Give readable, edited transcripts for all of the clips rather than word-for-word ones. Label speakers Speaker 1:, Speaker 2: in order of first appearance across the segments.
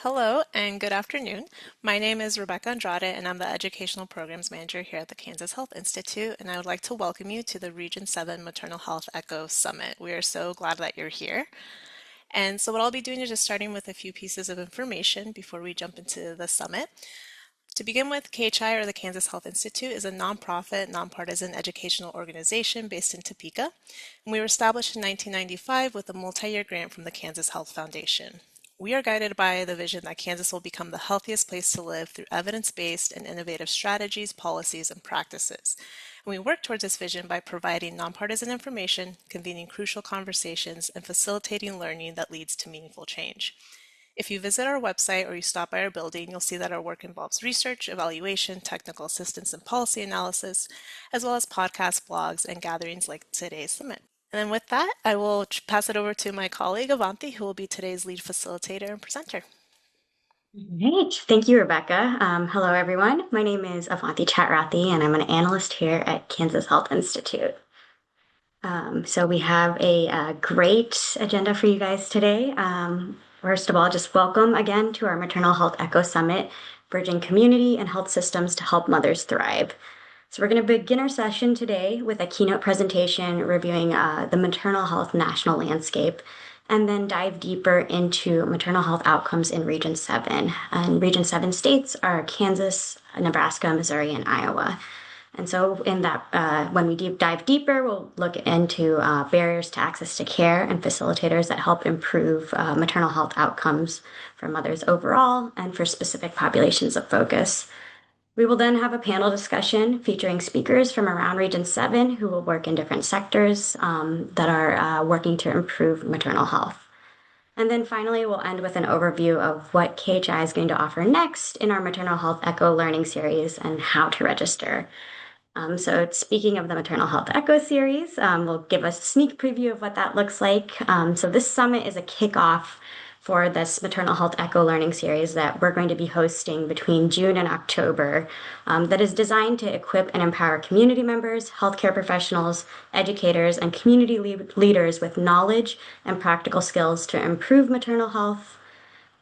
Speaker 1: Hello and good afternoon. My name is Rebecca Andrade and I'm the Educational Programs Manager here at the Kansas Health Institute, and I would like to welcome you to the Region 7 Maternal Health Echo Summit. We are so glad that you're here. And so what I'll be doing is just starting with a few pieces of information before we jump into the summit. To begin with, KHI, or the Kansas Health Institute, is a nonprofit, nonpartisan educational organization based in Topeka, and we were established in 1995 with a multi-year grant from the Kansas Health Foundation. We are guided by the vision that Kansas will become the healthiest place to live through evidence-based and innovative strategies, policies, and practices. And we work towards this vision by providing nonpartisan information, convening crucial conversations, and facilitating learning that leads to meaningful change. If you visit our website or you stop by our building, you'll see that our work involves research, evaluation, technical assistance, and policy analysis, as well as podcasts, blogs, and gatherings like today's summit. And then with that, I will pass it over to my colleague Avanti, who will be today's lead facilitator and presenter.
Speaker 2: Great. Thank you, Rebecca. Hello, everyone. My name is Avanti Chatrathi, and I'm an analyst here at Kansas Health Institute. So we have a great agenda for you guys today. First of all, just welcome again to our Maternal Health Echo Summit, Bridging Community and Health Systems to Help Mothers Thrive. So we're going to begin our session today with a keynote presentation reviewing the maternal health national landscape, and then dive deeper into maternal health outcomes in Region 7. And Region 7 states are Kansas, Nebraska, Missouri, and Iowa. And so in that, when we dive deeper, we'll look into barriers to access to care and facilitators that help improve maternal health outcomes for mothers overall and for specific populations of focus. We will then have a panel discussion featuring speakers from around Region 7 who will work in different sectors that are working to improve maternal health. And then finally, we'll end with an overview of what KHI is going to offer next in our Maternal Health Echo Learning Series and how to register. So speaking of the Maternal Health Echo Series, we'll give a sneak preview of what that looks like. So this summit is a kickoff for this Maternal Health Echo Learning Series that we're going to be hosting between June and October, that is designed to equip and empower community members, healthcare professionals, educators, and community leaders with knowledge and practical skills to improve maternal health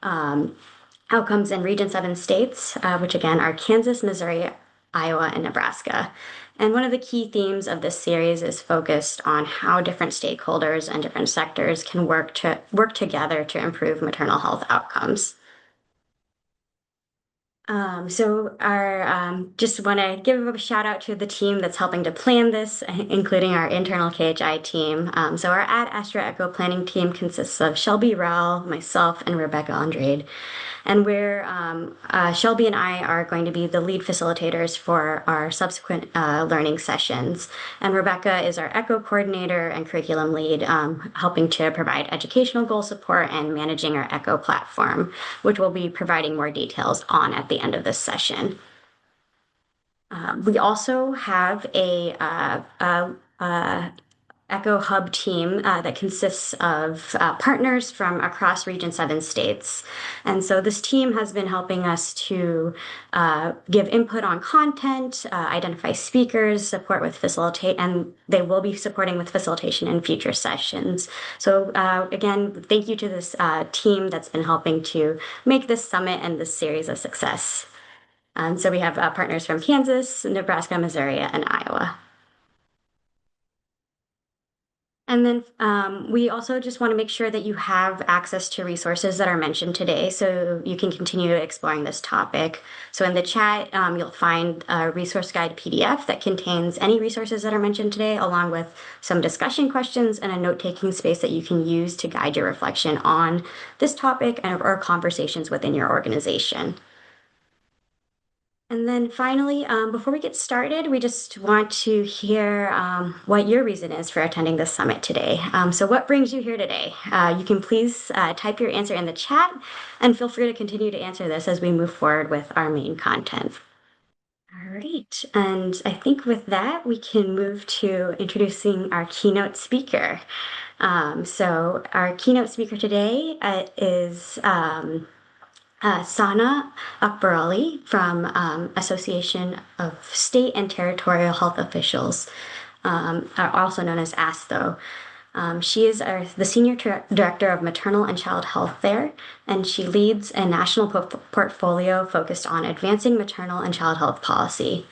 Speaker 2: outcomes in Region 7 states, which again are Kansas, Missouri, Iowa, and Nebraska. And one of the key themes of this series is focused on how different stakeholders and different sectors can work together to improve maternal health outcomes. So our just want to give a shout out to the team that's helping to plan this, including our internal KHI team. So our Ad Astra Echo planning team consists of Shelby Rowell, myself, and Rebecca Andrade. And Shelby and I are going to be the lead facilitators for our subsequent learning sessions. And Rebecca is our Echo coordinator and curriculum lead, helping to provide educational goal support and managing our Echo platform, which we'll be providing more details on at the end of this session. We also have a Echo Hub team that consists of partners from across Region 7 states. And so this team has been helping us to give input on content, identify speakers, support with facilitate, and they will be supporting with facilitation in future sessions. So again, thank you to this team that's been helping to make this summit and this series a success. So we have partners from Kansas, Nebraska, Missouri, and Iowa. And then we also just want to make sure that you have access to resources that are mentioned today so you can continue exploring this topic. So in the chat, you'll find a resource guide PDF that contains any resources that are mentioned today, along with some discussion questions and a note-taking space that you can use to guide your reflection on this topic or conversations within your organization. And then finally, before we get started, we just want to hear what your reason is for attending this summit today. So what brings you here today? You can please type your answer in the chat and feel free to continue to answer this as we move forward with our main content. All right, and I think with that, we can move to introducing our keynote speaker. So our keynote speaker today is Sana Akbarali from Association of State and Territorial Health Officials, are also known as ASTHO. She is the Senior Director of Maternal and Child Health there, and she leads a national portfolio focused on advancing maternal and child health policy.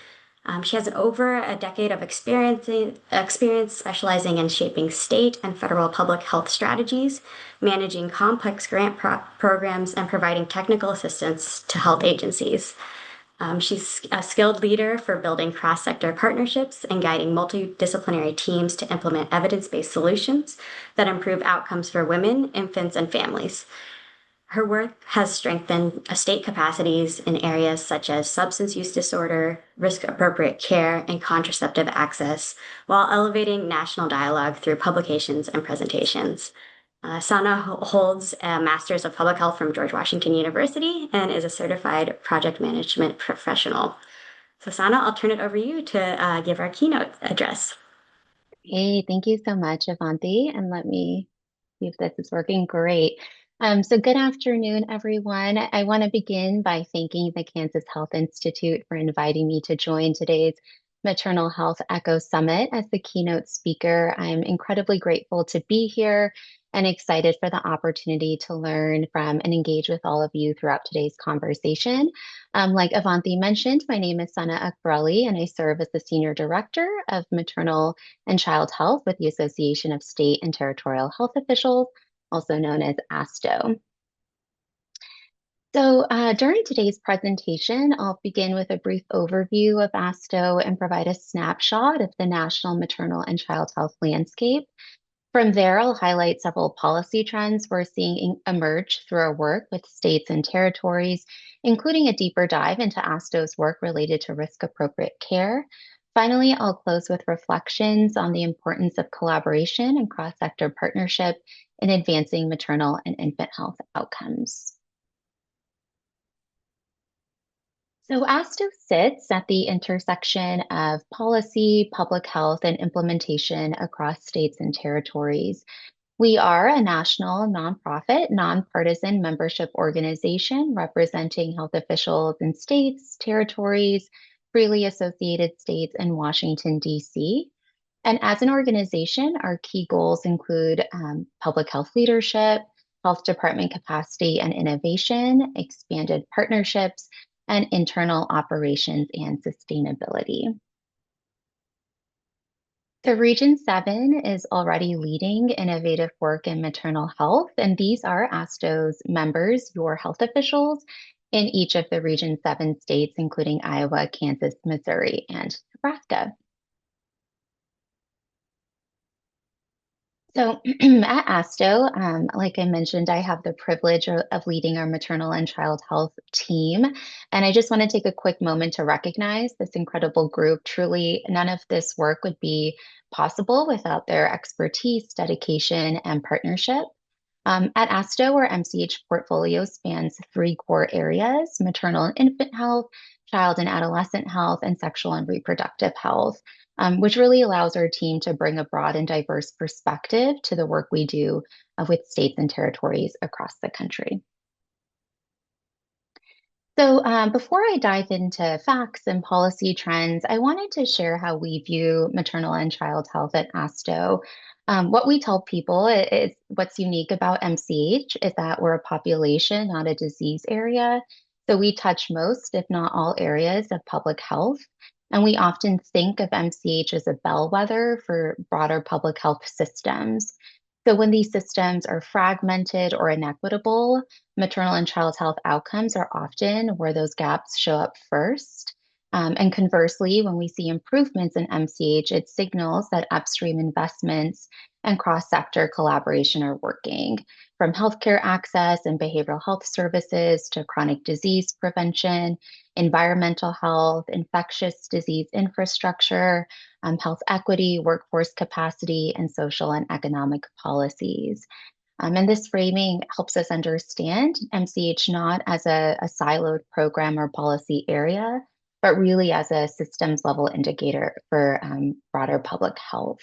Speaker 2: She has over a decade of experience specializing in shaping state and federal public health strategies, managing complex grant programs, and providing technical assistance to health agencies. She's a skilled leader for building cross sector partnerships and guiding multidisciplinary teams to implement evidence based solutions that improve outcomes for women, infants, and families. Her work has strengthened state capacities in areas such as substance use disorder, risk appropriate care, and contraceptive access, while elevating national dialogue through publications and presentations. Sana holds a Master's of Public Health from George Washington University and is a certified project management professional. So, Sana, I'll turn it over to you to give our keynote address.
Speaker 3: Hey, thank you so much, Avanti. And let me see if this is working. Great. So good afternoon, everyone. I want to begin by thanking the Kansas Health Institute for inviting me to join today's Maternal Health Echo Summit as the keynote speaker. I'm incredibly grateful to be here and excited for the opportunity to learn from and engage with all of you throughout today's conversation. Like Avanti mentioned, my name is Sana Akbrali, and I serve as the Senior Director of Maternal and Child Health with the Association of State and Territorial Health Officials, also known as ASTO. So during today's presentation, I'll begin with a brief overview of ASTO and provide a snapshot of the national maternal and child health landscape. From there, I'll highlight several policy trends we're seeing emerge through our work with states and territories, including a deeper dive into ASTO's work related to risk-appropriate care. Finally, I'll close with reflections on the importance of collaboration and cross-sector partnership in advancing maternal and infant health outcomes. So ASTO sits at the intersection of policy, public health, and implementation across states and territories. We are a national nonprofit, nonpartisan membership organization representing health officials in states, territories, freely associated states, and Washington, D.C. And as an organization, our key goals include public health leadership, health department capacity and innovation, expanded partnerships, and internal operations and sustainability. So Region 7 is already leading innovative work in maternal health, and these are ASTO's members, your health officials, in each of the Region 7 states, including Iowa, Kansas, Missouri, and Nebraska. So at ASTO, like I mentioned, I have the privilege of leading our maternal and child health team. And I just want to take a quick moment to recognize this incredible group. Truly, none of this work would be possible without their expertise, dedication, and partnership. At ASTO, our MCH portfolio spans three core areas: maternal and infant health, child and adolescent health, and sexual and reproductive health, which really allows our team to bring a broad and diverse perspective to the work we do with states and territories across the country. So before I dive into facts and policy trends, I wanted to share how we view maternal and child health at ASTO. What we tell people is what's unique about MCH is that we're a population, not a disease area. So we touch most, if not all, areas of public health. And we often think of MCH as a bellwether for broader public health systems. So when these systems are fragmented or inequitable, maternal and child health outcomes are often where those gaps show up first. And conversely, when we see improvements in MCH, it signals that upstream investments and cross-sector collaboration are working, from healthcare access and behavioral health services to chronic disease prevention, environmental health, infectious disease infrastructure, health equity, workforce capacity, and social and economic policies. And this framing helps us understand MCH not as a siloed program or policy area, but really as a systems level indicator for broader public health.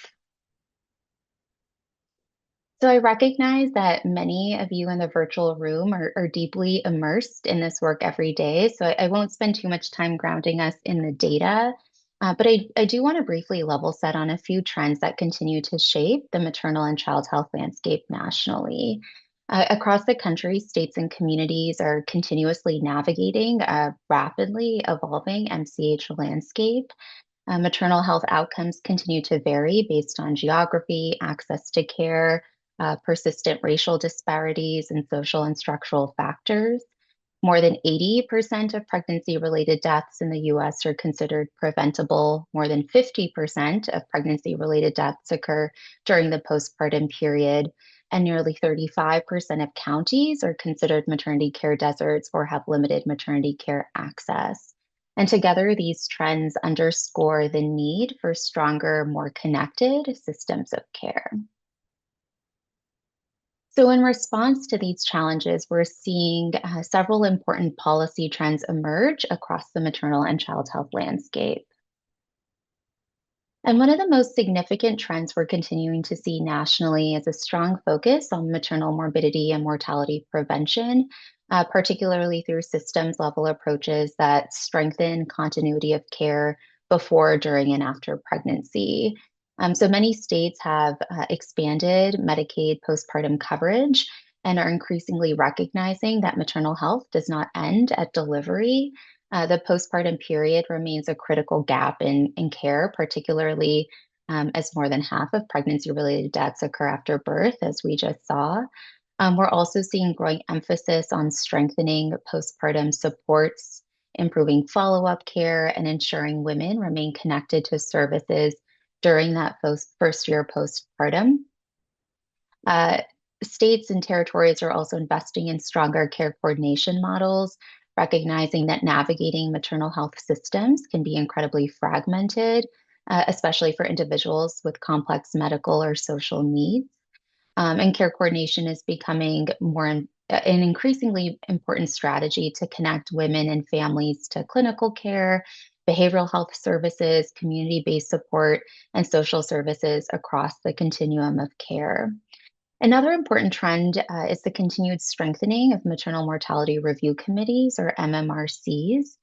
Speaker 3: So I recognize that many of you in the virtual room are deeply immersed in this work every day. So I won't spend too much time grounding us in the data. But I do want to briefly level set on a few trends that continue to shape the maternal and child health landscape nationally. Across the country, states and communities are continuously navigating a rapidly evolving MCH landscape. Maternal health outcomes continue to vary based on geography, access to care, persistent racial disparities, and social and structural factors. More than 80% of pregnancy related deaths in the US are considered preventable. More than 50% of pregnancy related deaths occur during the postpartum period. And nearly 35% of counties are considered maternity care deserts or have limited maternity care access. And together, these trends underscore the need for stronger, more connected systems of care. So, in response to these challenges, we're seeing several important policy trends emerge across the maternal and child health landscape. And one of the most significant trends we're continuing to see nationally is a strong focus on maternal morbidity and mortality prevention, particularly through systems level approaches that strengthen continuity of care before, during, and after pregnancy. So many states have expanded Medicaid postpartum coverage and are increasingly recognizing that maternal health does not end at delivery. The postpartum period remains a critical gap in care, particularly as more than half of pregnancy related deaths occur after birth, as we just saw. We're also seeing growing emphasis on strengthening postpartum supports, improving follow up care, and ensuring women remain connected to services during that first year postpartum. Uh, States and territories are also investing in stronger care coordination models, recognizing that navigating maternal health systems can be incredibly fragmented, especially for individuals with complex medical or social needs. And care coordination is becoming an increasingly important strategy to connect women and families to clinical care, behavioral health services, community based support, and social services across the continuum of care. Another important trend is the continued strengthening of maternal mortality review committees, or MMRCs.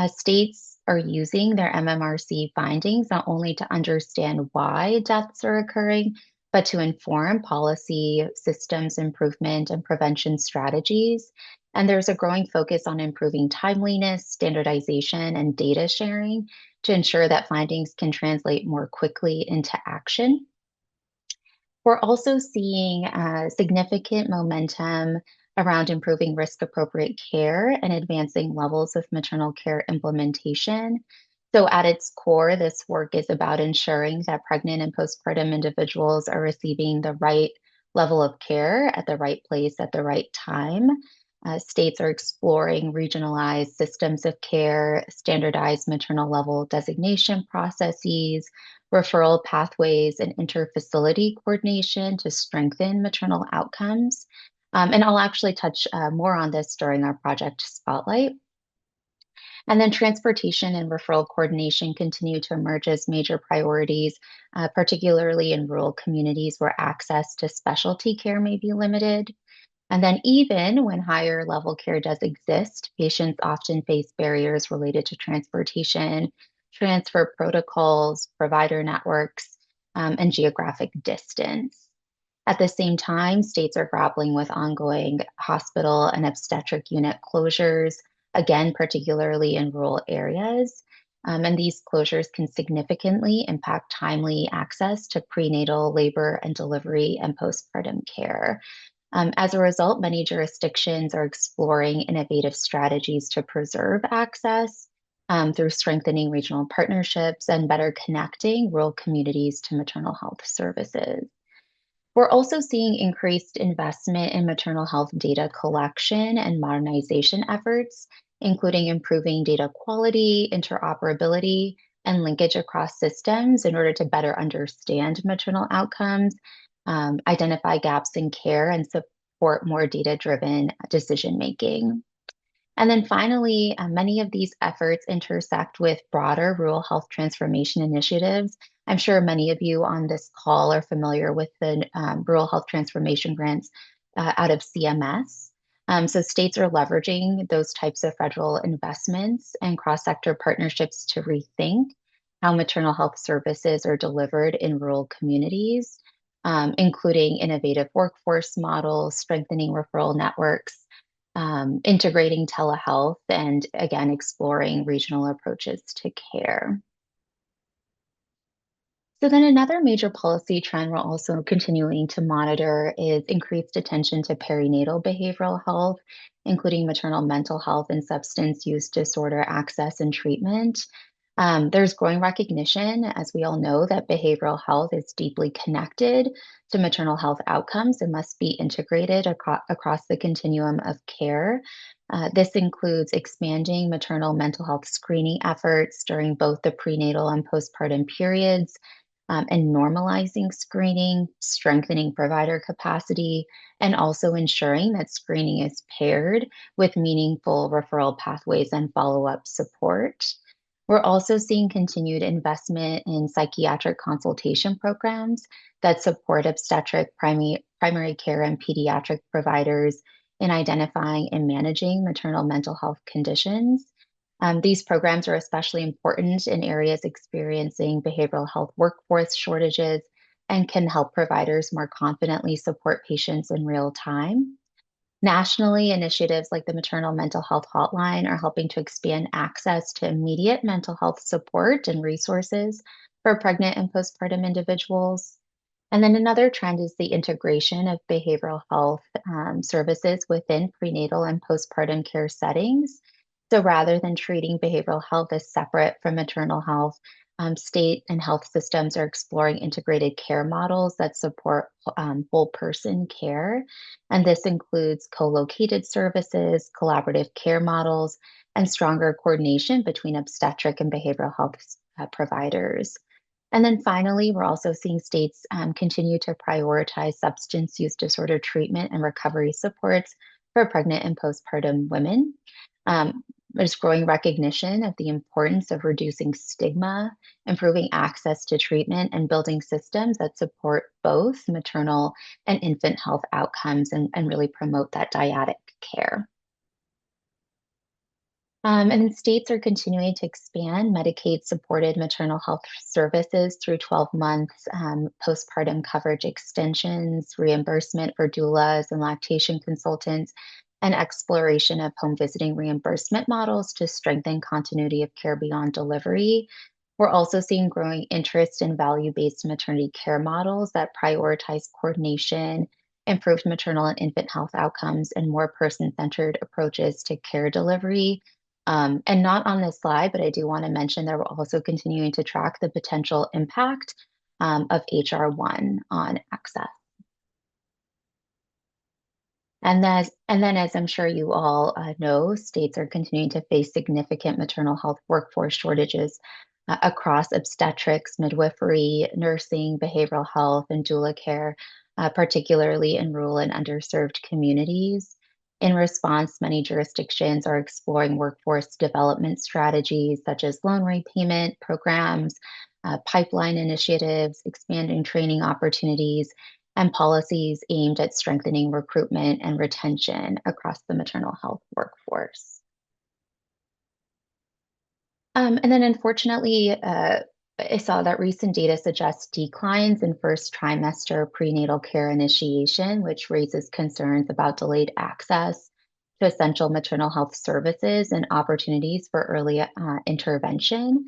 Speaker 3: States are using their MMRC findings not only to understand why deaths are occurring, but to inform policy, systems improvement, and prevention strategies. And there's a growing focus on improving timeliness, standardization, and data sharing to ensure that findings can translate more quickly into action. We're also seeing significant momentum around improving risk appropriate care and advancing levels of maternal care implementation. So, at its core, this work is about ensuring that pregnant and postpartum individuals are receiving the right level of care at the right place at the right time. States are exploring regionalized systems of care, standardized maternal level designation processes, referral pathways, and interfacility coordination to strengthen maternal outcomes. And I'll actually touch more on this during our project spotlight. And then transportation and referral coordination continue to emerge as major priorities, particularly in rural communities where access to specialty care may be limited. And then, even when higher level care does exist, patients often face barriers related to transportation, transfer protocols, provider networks, and geographic distance. At the same time, states are grappling with ongoing hospital and obstetric unit closures, again, particularly in rural areas. And these closures can significantly impact timely access to prenatal, labor, and delivery and postpartum care. As a result, many jurisdictions are exploring innovative strategies to preserve access through strengthening regional partnerships and better connecting rural communities to maternal health services. We're also seeing increased investment in maternal health data collection and modernization efforts, including improving data quality, interoperability, and linkage across systems in order to better understand maternal outcomes, identify gaps in care, and support more data driven decision making. And then finally, many of these efforts intersect with broader rural health transformation initiatives. I'm sure many of you on this call are familiar with the rural health transformation grants out of CMS. So states are leveraging those types of federal investments and cross-sector partnerships to rethink how maternal health services are delivered in rural communities, including innovative workforce models, strengthening referral networks, integrating telehealth, and again, exploring regional approaches to care. So then another major policy trend we're also continuing to monitor is increased attention to perinatal behavioral health, including maternal mental health and substance use disorder access and treatment. There's growing recognition, as we all know, that behavioral health is deeply connected to maternal health outcomes and must be integrated across the continuum of care. This includes expanding maternal mental health screening efforts during both the prenatal and postpartum periods, and normalizing screening, strengthening provider capacity, and also ensuring that screening is paired with meaningful referral pathways and follow up support. We're also seeing continued investment in psychiatric consultation programs that support obstetric, primary care, and pediatric providers in identifying and managing maternal mental health conditions. These programs are especially important in areas experiencing behavioral health workforce shortages and can help providers more confidently support patients in real time. Nationally, initiatives like the Maternal Mental Health Hotline are helping to expand access to immediate mental health support and resources for pregnant and postpartum individuals. And then another trend is the integration of behavioral health services within prenatal and postpartum care settings. So rather than treating behavioral health as separate from maternal health, state and health systems are exploring integrated care models that support whole person care. And this includes co located services, collaborative care models, and stronger coordination between obstetric and behavioral health providers. And then finally, we're also seeing states continue to prioritize substance use disorder treatment and recovery supports for pregnant and postpartum women. There's growing recognition of the importance of reducing stigma, improving access to treatment, and building systems that support both maternal and infant health outcomes and really promote that dyadic care. And then states are continuing to expand Medicaid supported maternal health services through 12 months, postpartum coverage extensions, reimbursement for doulas and lactation consultants, and exploration of home visiting reimbursement models to strengthen continuity of care beyond delivery. We're also seeing growing interest in value based maternity care models that prioritize coordination, improved maternal and infant health outcomes, and more person centered approaches to care delivery. And not on this slide, but I do want to mention that we're also continuing to track the potential impact of HR1 on access. And then, as I'm sure you all know, states are continuing to face significant maternal health workforce shortages across obstetrics, midwifery, nursing, behavioral health, and doula care, particularly in rural and underserved communities. In response, many jurisdictions are exploring workforce development strategies such as loan repayment programs, pipeline initiatives, expanding training opportunities, and policies aimed at strengthening recruitment and retention across the maternal health workforce. And then unfortunately, I saw that recent data suggests declines in first trimester prenatal care initiation, which raises concerns about delayed access to essential maternal health services and opportunities for early intervention.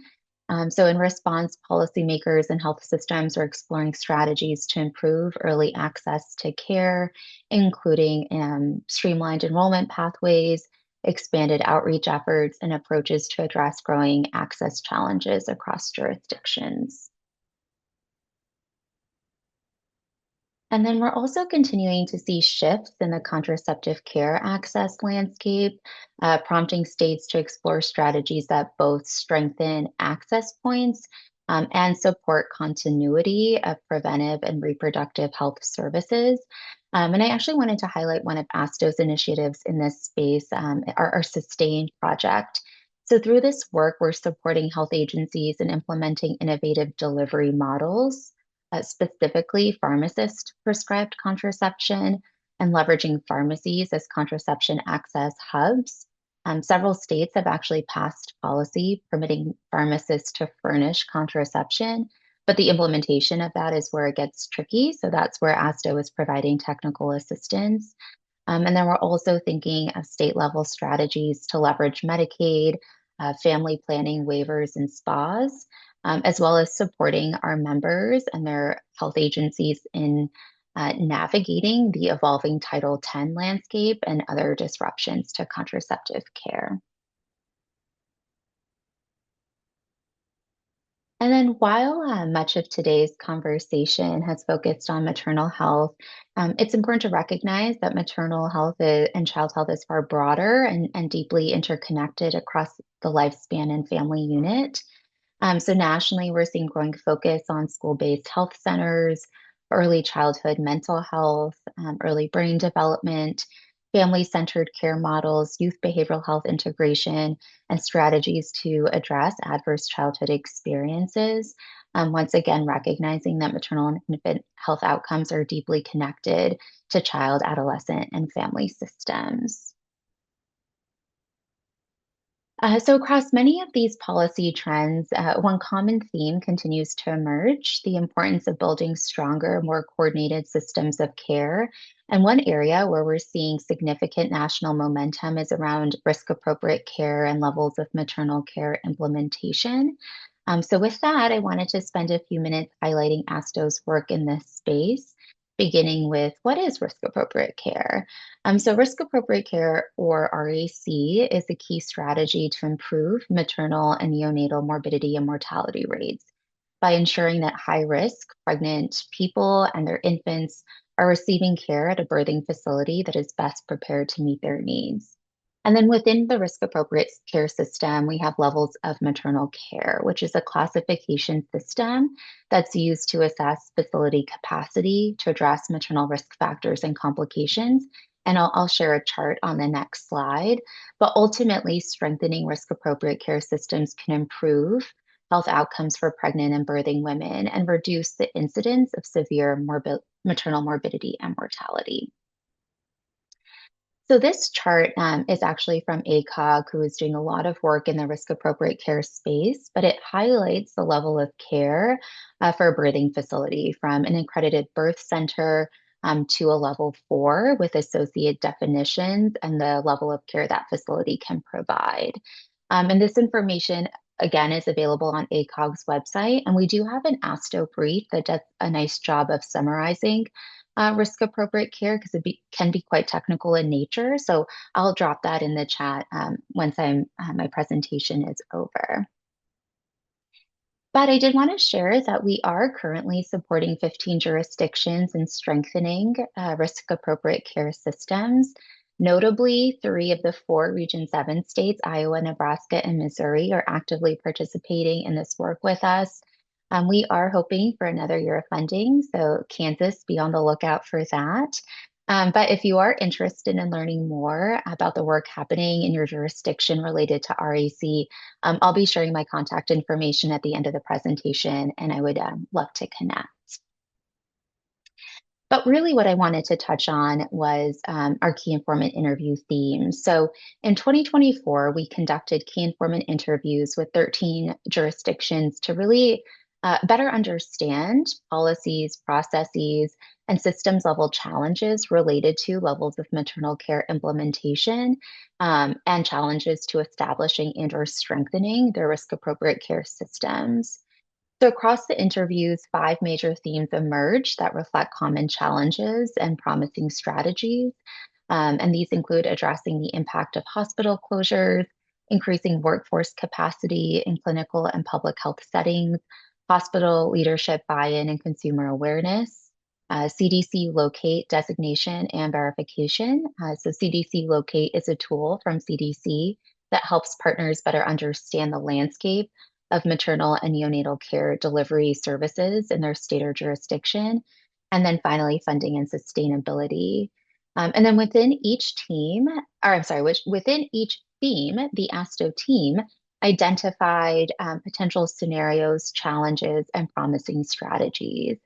Speaker 3: So, in response, policymakers and health systems are exploring strategies to improve early access to care, including streamlined enrollment pathways, expanded outreach efforts, and approaches to address growing access challenges across jurisdictions. And then we're also continuing to see shifts in the contraceptive care access landscape, prompting states to explore strategies that both strengthen access points and support continuity of preventive and reproductive health services. And I actually wanted to highlight one of ASTO's initiatives in this space, our Sustain project. So through this work, we're supporting health agencies in implementing innovative delivery models, specifically pharmacist prescribed contraception, and leveraging pharmacies as contraception access hubs. Several states have actually passed policy permitting pharmacists to furnish contraception, but the implementation of that is where it gets tricky. So that's where ASTO is providing technical assistance. And then we're also thinking of state level strategies to leverage Medicaid, family planning waivers and spas, as well as supporting our members and their health agencies in navigating the evolving Title X landscape and other disruptions to contraceptive care. And then while much of today's conversation has focused on maternal health, it's important to recognize that maternal health and child health is far broader and deeply interconnected across the lifespan and family unit. So nationally, we're seeing growing focus on school-based health centers, early childhood mental health, early brain development, family-centered care models, youth behavioral health integration, and strategies to address adverse childhood experiences. Once again, recognizing that maternal and infant health outcomes are deeply connected to child, adolescent, and family systems. So, across many of these policy trends, one common theme continues to emerge: the importance of building stronger, more coordinated systems of care. And one area where we're seeing significant national momentum is around risk appropriate care and levels of maternal care implementation. So, with that, I wanted to spend a few minutes highlighting ASTO's work in this space, beginning with what is risk appropriate care? So, risk appropriate care, or RAC, is a key strategy to improve maternal and neonatal morbidity and mortality rates by ensuring that high risk pregnant people and their infants are receiving care at a birthing facility that is best prepared to meet their needs. And then within the risk appropriate care system, we have levels of maternal care, which is a classification system that's used to assess facility capacity to address maternal risk factors and complications. And I'll share a chart on the next slide. But ultimately, strengthening risk appropriate care systems can improve health outcomes for pregnant and birthing women and reduce the incidence of severe maternal morbidity and mortality. So this chart is actually from ACOG, who is doing a lot of work in the risk appropriate care space, but it highlights the level of care for a birthing facility from an accredited birth center to a level 4 with associate definitions and the level of care that facility can provide. And this information, again, is available on ACOG's website. And we do have an ASTO brief that does a nice job of summarizing risk appropriate care because can be quite technical in nature. So I'll drop that in the chat once my presentation is over. But I did want to share that we are currently supporting 15 jurisdictions in strengthening risk appropriate care systems. Notably, 3 of the 4 Region 7 states, Iowa, Nebraska, and Missouri, are actively participating in this work with us. We are hoping for another year of funding, so Kansas, be on the lookout for that. But if you are interested in learning more about the work happening in your jurisdiction related to RAC, I'll be sharing my contact information at the end of the presentation, and I would love to connect. But really, what I wanted to touch on was our key informant interview themes. So in 2024, we conducted key informant interviews with 13 jurisdictions to really better understand policies, processes, and systems level challenges related to levels of maternal care implementation and challenges to establishing and or strengthening their risk appropriate care systems. So across the interviews, 5 major themes emerged that reflect common challenges and promising strategies. And these include addressing the impact of hospital closures, increasing workforce capacity in clinical and public health settings, hospital leadership buy-in and consumer awareness, CDC locate designation and verification. So CDC locate is a tool from CDC that helps partners better understand the landscape of maternal and neonatal care delivery services in their state or jurisdiction. And then finally, funding and sustainability. And then within each team, or I'm sorry, within each theme, the ASTO team identified potential scenarios, challenges, and promising strategies.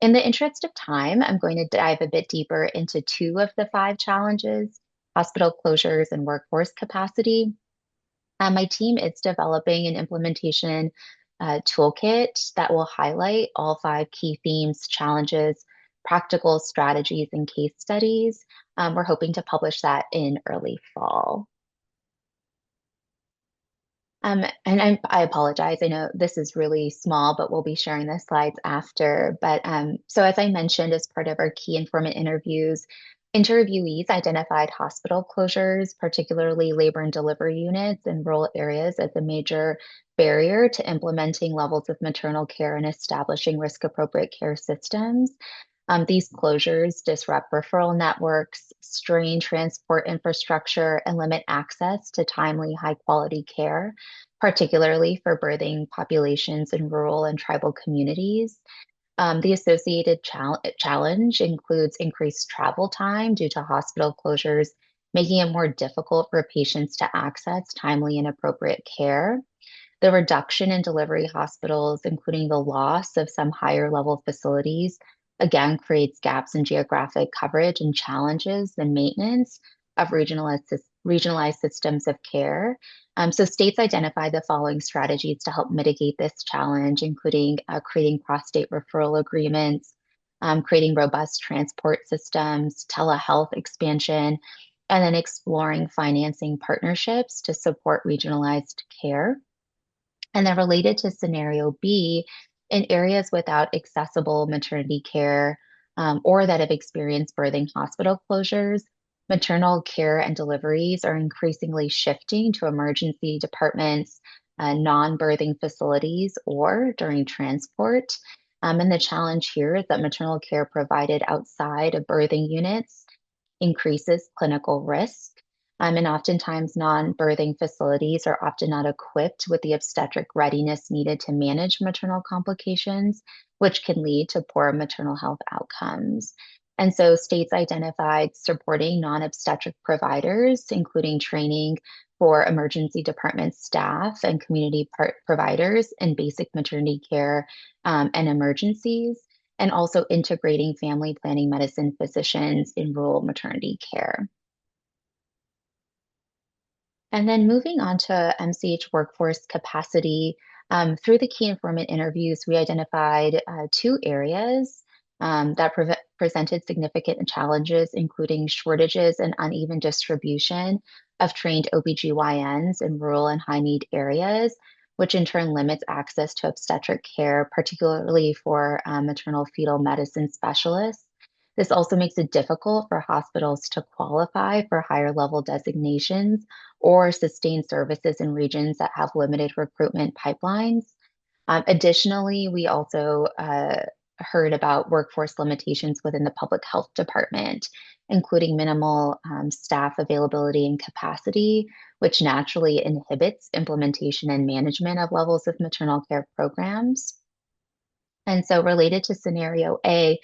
Speaker 3: In the interest of time, I'm going to dive a bit deeper into 2 of the 5 challenges hospital closures, and workforce capacity. My team is developing an implementation toolkit that will highlight all five key themes, challenges, practical strategies, and case studies. We're hoping to publish that in early fall. I apologize. I know this is really small, but we'll be sharing the slides after. So as I mentioned, as part of our key informant interviews, interviewees identified hospital closures, particularly labor and delivery units in rural areas, as a major barrier to implementing levels of maternal care and establishing risk-appropriate care systems. These closures disrupt referral networks, strain transport infrastructure, and limit access to timely, high-quality care, particularly for birthing populations in rural and tribal communities. The associated challenge includes increased travel time due to hospital closures, making it more difficult for patients to access timely and appropriate care. The reduction in delivery hospitals, including the loss of some higher level facilities, again creates gaps in geographic coverage and challenges the maintenance of regionalized systems of care. So states identify the following strategies to help mitigate this challenge, including creating cross-state referral agreements, creating robust transport systems, telehealth expansion, and then exploring financing partnerships to support regionalized care. And then related to scenario B, in areas without accessible maternity care or that have experienced birthing hospital closures, maternal care and deliveries are increasingly shifting to emergency departments, non-birthing facilities, or during transport. And the challenge here is that maternal care provided outside of birthing units increases clinical risk. And oftentimes, non birthing facilities are often not equipped with the obstetric readiness needed to manage maternal complications, which can lead to poor maternal health outcomes. And so, states identified supporting non obstetric providers, including training for emergency department staff and community providers in basic maternity care and emergencies, and also integrating family planning medicine physicians in rural maternity care. And then moving on to MCH workforce capacity, through the key informant interviews, we identified two areas that presented significant challenges, including shortages and uneven distribution of trained OBGYNs in rural and high need areas, which in turn limits access to obstetric care, particularly for maternal fetal medicine specialists. This also makes it difficult for hospitals to qualify for higher level designations or sustain services in regions that have limited recruitment pipelines. Additionally, we also heard about workforce limitations within the public health department, including minimal staff availability and capacity, which naturally inhibits implementation and management of levels of maternal care programs. And so, related to scenario A,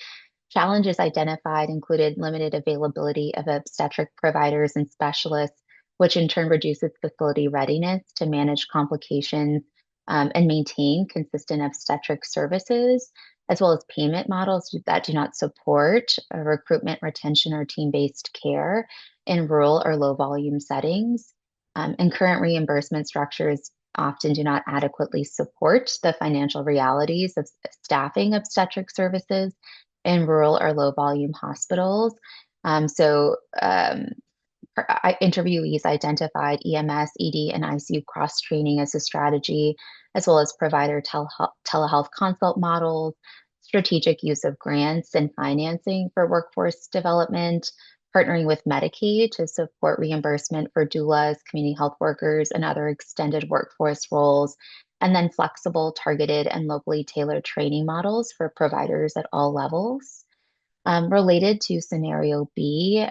Speaker 3: challenges identified included limited availability of obstetric providers and specialists, which in turn reduces facility readiness to manage complications and maintain consistent obstetric services, as well as payment models that do not support recruitment, retention, or team-based care in rural or low volume settings. And current reimbursement structures often do not adequately support the financial realities of staffing obstetric services in rural or low volume hospitals. Interviewees identified EMS, ED, and ICU cross training as a strategy, as well as provider telehealth consult models, strategic use of grants and financing for workforce development, partnering with Medicaid to support reimbursement for doulas, community health workers, and other extended workforce roles, and then flexible, targeted, and locally tailored training models for providers at all levels. Related to scenario B,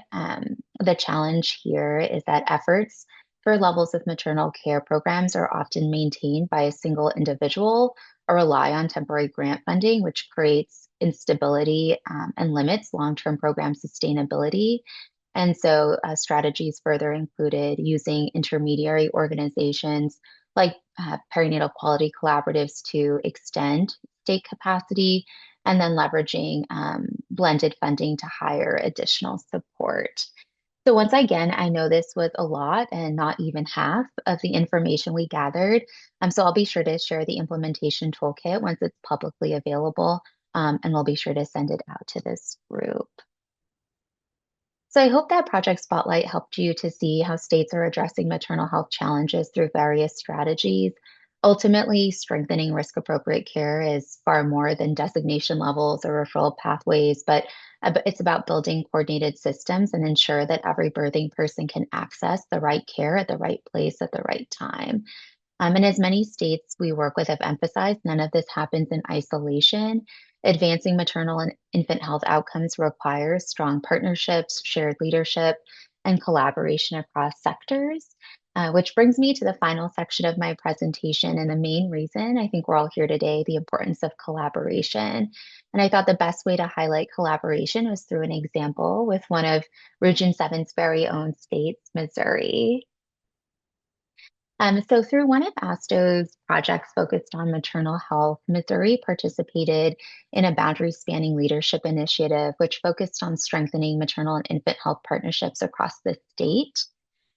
Speaker 3: the challenge here is that efforts for levels of maternal care programs are often maintained by a single individual or rely on temporary grant funding, which creates instability and limits long-term program sustainability. And so strategies further included using intermediary organizations like perinatal quality collaboratives to extend state capacity, and then leveraging blended funding to hire additional support. So once again, I know this was a lot and not even half of the information we gathered. So I'll be sure to share the implementation toolkit once it's publicly available, and we'll be sure to send it out to this group. So I hope that Project Spotlight helped you to see how states are addressing maternal health challenges through various strategies. Ultimately, strengthening risk appropriate care is far more than designation levels or referral pathways, but it's about building coordinated systems and ensure that every birthing person can access the right care at the right place at the right time. And as many states we work with have emphasized, none of this happens in isolation. Advancing maternal and infant health outcomes requires strong partnerships, shared leadership, and collaboration across sectors. Which brings me to the final section of my presentation and the main reason I think we're all here today, the importance of collaboration. And I thought the best way to highlight collaboration was through an example with one of Region 7's very own states, Missouri. So through one of ASTO's projects focused on maternal health, Missouri participated in a boundary spanning leadership initiative, which focused on strengthening maternal and infant health partnerships across the state.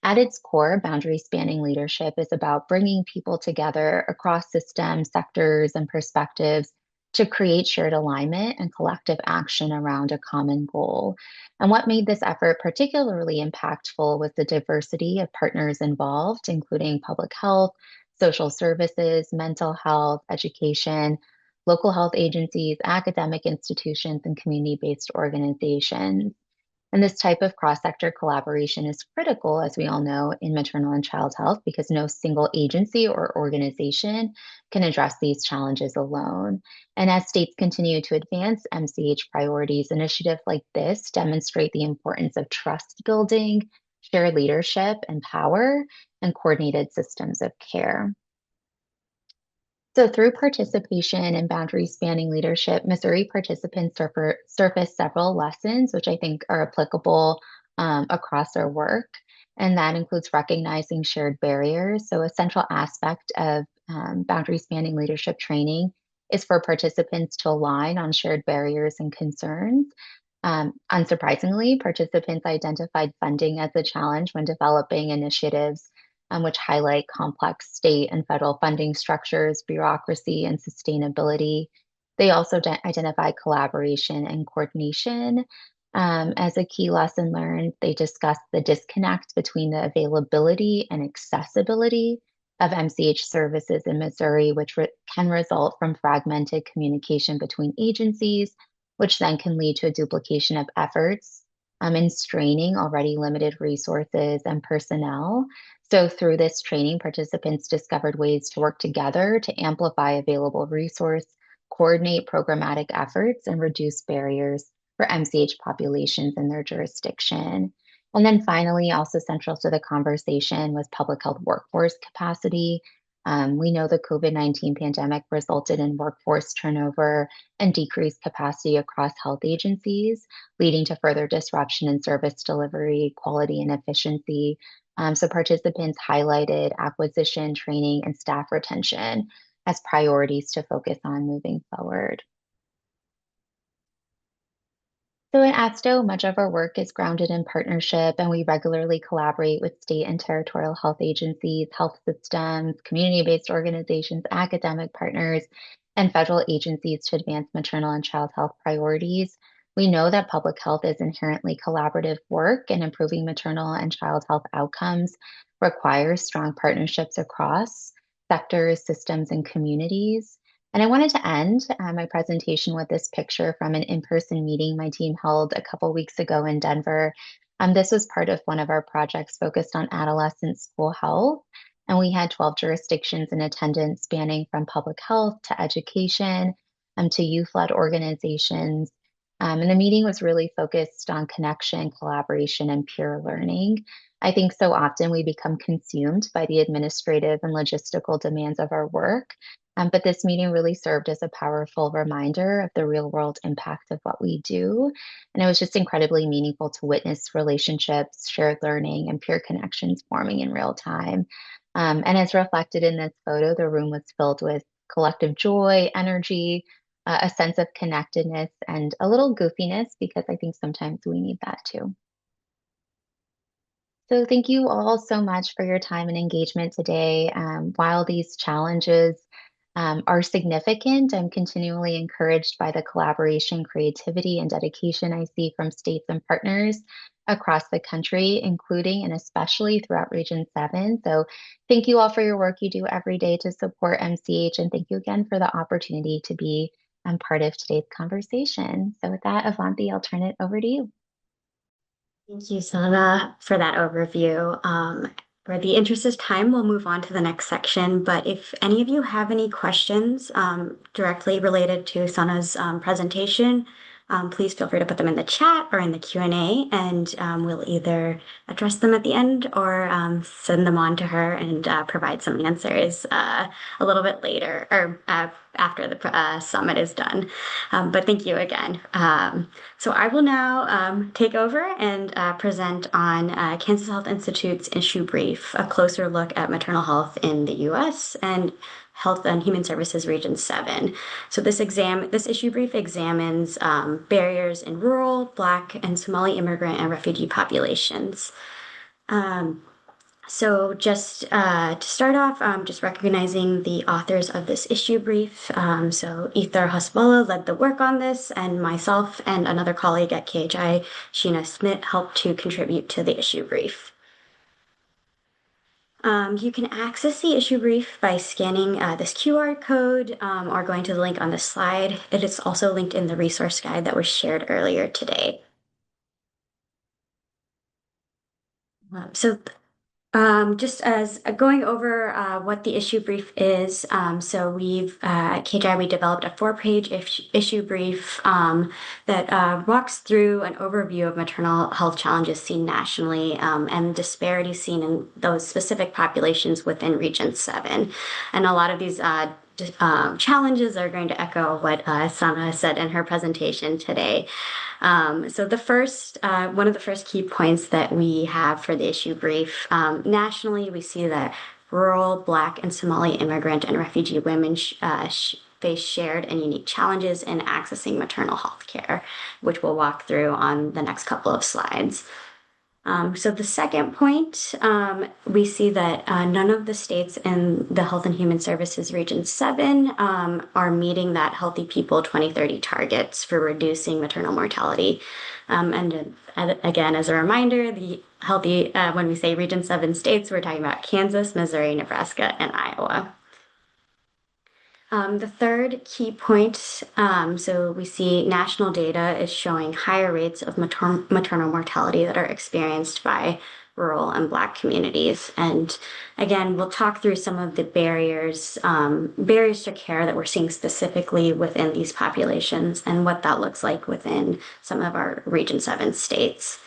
Speaker 3: At its core, boundary spanning leadership is about bringing people together across systems, sectors, and perspectives to create shared alignment and collective action around a common goal. And what made this effort particularly impactful was the diversity of partners involved, including public health, social services, mental health, education, local health agencies, academic institutions, and community based organizations. And this type of cross sector collaboration is critical, as we all know, in maternal and child health because no single agency or organization can address these challenges alone. And as states continue to advance MCH priorities, initiatives like this demonstrate the importance of trust building, shared leadership and power, and coordinated systems of care. So, through participation in boundary spanning leadership, Missouri participants surface several lessons, which I think are applicable across our work. And that includes recognizing shared barriers. So, a central aspect of boundary spanning leadership training is for participants to align on shared barriers and concerns. Unsurprisingly, participants identified funding as a challenge when developing initiatives which highlight complex state and federal funding structures, bureaucracy, and sustainability. They also identify collaboration and coordination. As a key lesson learned, they discuss the disconnect between the availability and accessibility of MCH services in Missouri, which can result from fragmented communication between agencies, which then can lead to a duplication of efforts in straining already limited resources and personnel. So, through this training, participants discovered ways to work together to amplify available resource, coordinate programmatic efforts, and reduce barriers for MCH populations in their jurisdiction. And then finally, also central to the conversation was public health workforce capacity. We know the COVID-19 pandemic resulted in workforce turnover and decreased capacity across health agencies, leading to further disruption in service delivery, quality, and efficiency. So participants highlighted acquisition, training, and staff retention as priorities to focus on moving forward. So at ASTO, much of our work is grounded in partnership, and we regularly collaborate with state and territorial health agencies, health systems, community-based organizations, academic partners, and federal agencies to advance maternal and child health priorities. We know that public health is inherently collaborative work, and improving maternal and child health outcomes requires strong partnerships across sectors, systems, and communities. And I wanted to end my presentation with this picture from an in-person meeting my team held a couple weeks ago in Denver. This was part of one of our projects focused on adolescent school health. And we had 12 jurisdictions in attendance spanning from public health to education to youth-led organizations. And the meeting was really focused on connection, collaboration, and peer learning. I think so often we become consumed by the administrative and logistical demands of our work. But this meeting really served as a powerful reminder of the real world impact of what we do. And it was just incredibly meaningful to witness relationships, shared learning, and peer connections forming in real time. And as reflected in this photo, the room was filled with collective joy, energy, a sense of connectedness, and a little goofiness because I think sometimes we need that too. So thank you all so much for your time and engagement today. While these challenges are significant, I'm continually encouraged by the collaboration, creativity, and dedication I see from states and partners across the country, including and especially throughout Region 7. So thank you all for your work you do every day to support MCH, and thank you again for the opportunity to be part of today's conversation. So with that, Avanti, I'll turn it over to you.
Speaker 2: Thank you, Sana, for that overview. For the interest of time, we'll move on to the next section. But if any of you have any questions directly related to Sana's presentation, please feel free to put them in the chat or in the Q&A, and we'll either address them at the end or send them on to her and provide some answers a little bit later or after the summit is done. But thank you again. So I will now take over and present on Kansas Health Institute's issue brief, a closer look at maternal health in the U.S. and Health and Human Services Region 7. So this issue brief examines barriers in rural, Black, and Somali immigrant and refugee populations. So just to start off, just recognizing the authors of this issue brief. So Ether Hasbala led the work on this, and myself and another colleague at KHI, Sheena Smith, helped to contribute to the issue brief. You can access the issue brief by scanning this QR code or going to the link on the slide. It is also linked in the resource guide that was shared earlier today. So just as going over what the issue brief is, so we've at KGI we developed a 4-page issue brief that walks through an overview of maternal health challenges seen nationally and disparities seen in those specific populations within Region 7. And a lot of these challenges are going to echo what Sana said in her presentation today. So one of the first key points that we have for the issue brief, nationally, we see that rural, Black, and Somali immigrant and refugee women face shared and unique challenges in accessing maternal health care, which we'll walk through on the next couple of slides. So the second point, we see that none of the states in the Health and Human Services Region 7 are meeting that Healthy People 2030 targets for reducing maternal mortality. And again, as a reminder, the healthy, when we say Region 7 states, we're talking about Kansas, Missouri, Nebraska, and Iowa. The third key point, so we see national data is showing higher rates of maternal mortality that are experienced by rural and Black communities. And again, we'll talk through some of the barriers to care that we're seeing specifically within these populations and what that looks like within some of our Region 7 states.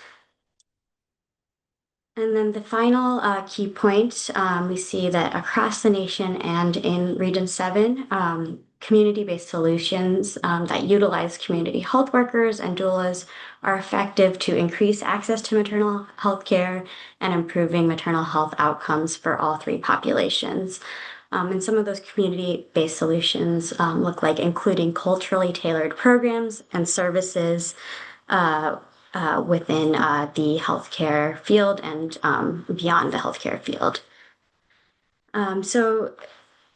Speaker 2: And then the final key point, we see that across the nation and in Region 7, community-based solutions that utilize community health workers and doulas are effective to increase access to maternal health care and improving maternal health outcomes for all 3 populations. And some of those community-based solutions look like including culturally tailored programs and services within the healthcare field and beyond the healthcare field. So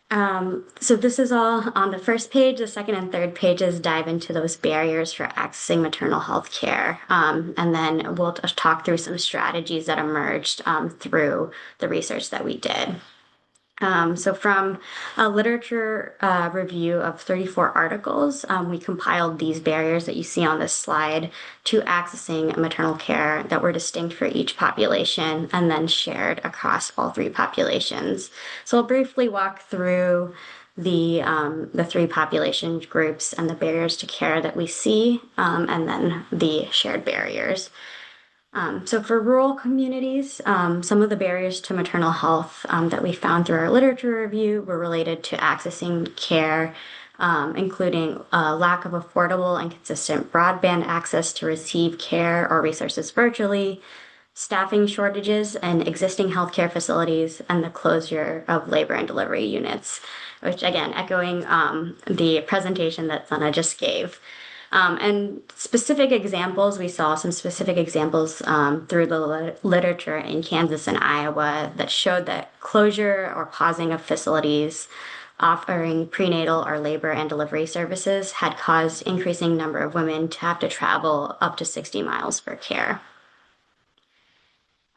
Speaker 2: this is all on the first page. The second and third pages dive into those barriers for accessing maternal health care. And then we'll talk through some strategies that emerged through the research that we did. So from a literature review of 34 articles, we compiled these barriers that you see on this slide to accessing maternal care that were distinct for each population and then shared across all 3 populations. So I'll briefly walk through the 3 population groups and the barriers to care that we see, and then the shared barriers. So for rural communities, some of the barriers to maternal health that we found through our literature review were related to accessing care, including a lack of affordable and consistent broadband access to receive care or resources virtually, staffing shortages in existing healthcare facilities, and the closure of labor and delivery units, which again, echoing the presentation that Sana just gave. And specific examples, we saw some specific examples through the literature in Kansas and Iowa that showed that closure or pausing of facilities offering prenatal or labor and delivery services had caused increasing number of women to have to travel up to 60 miles for care.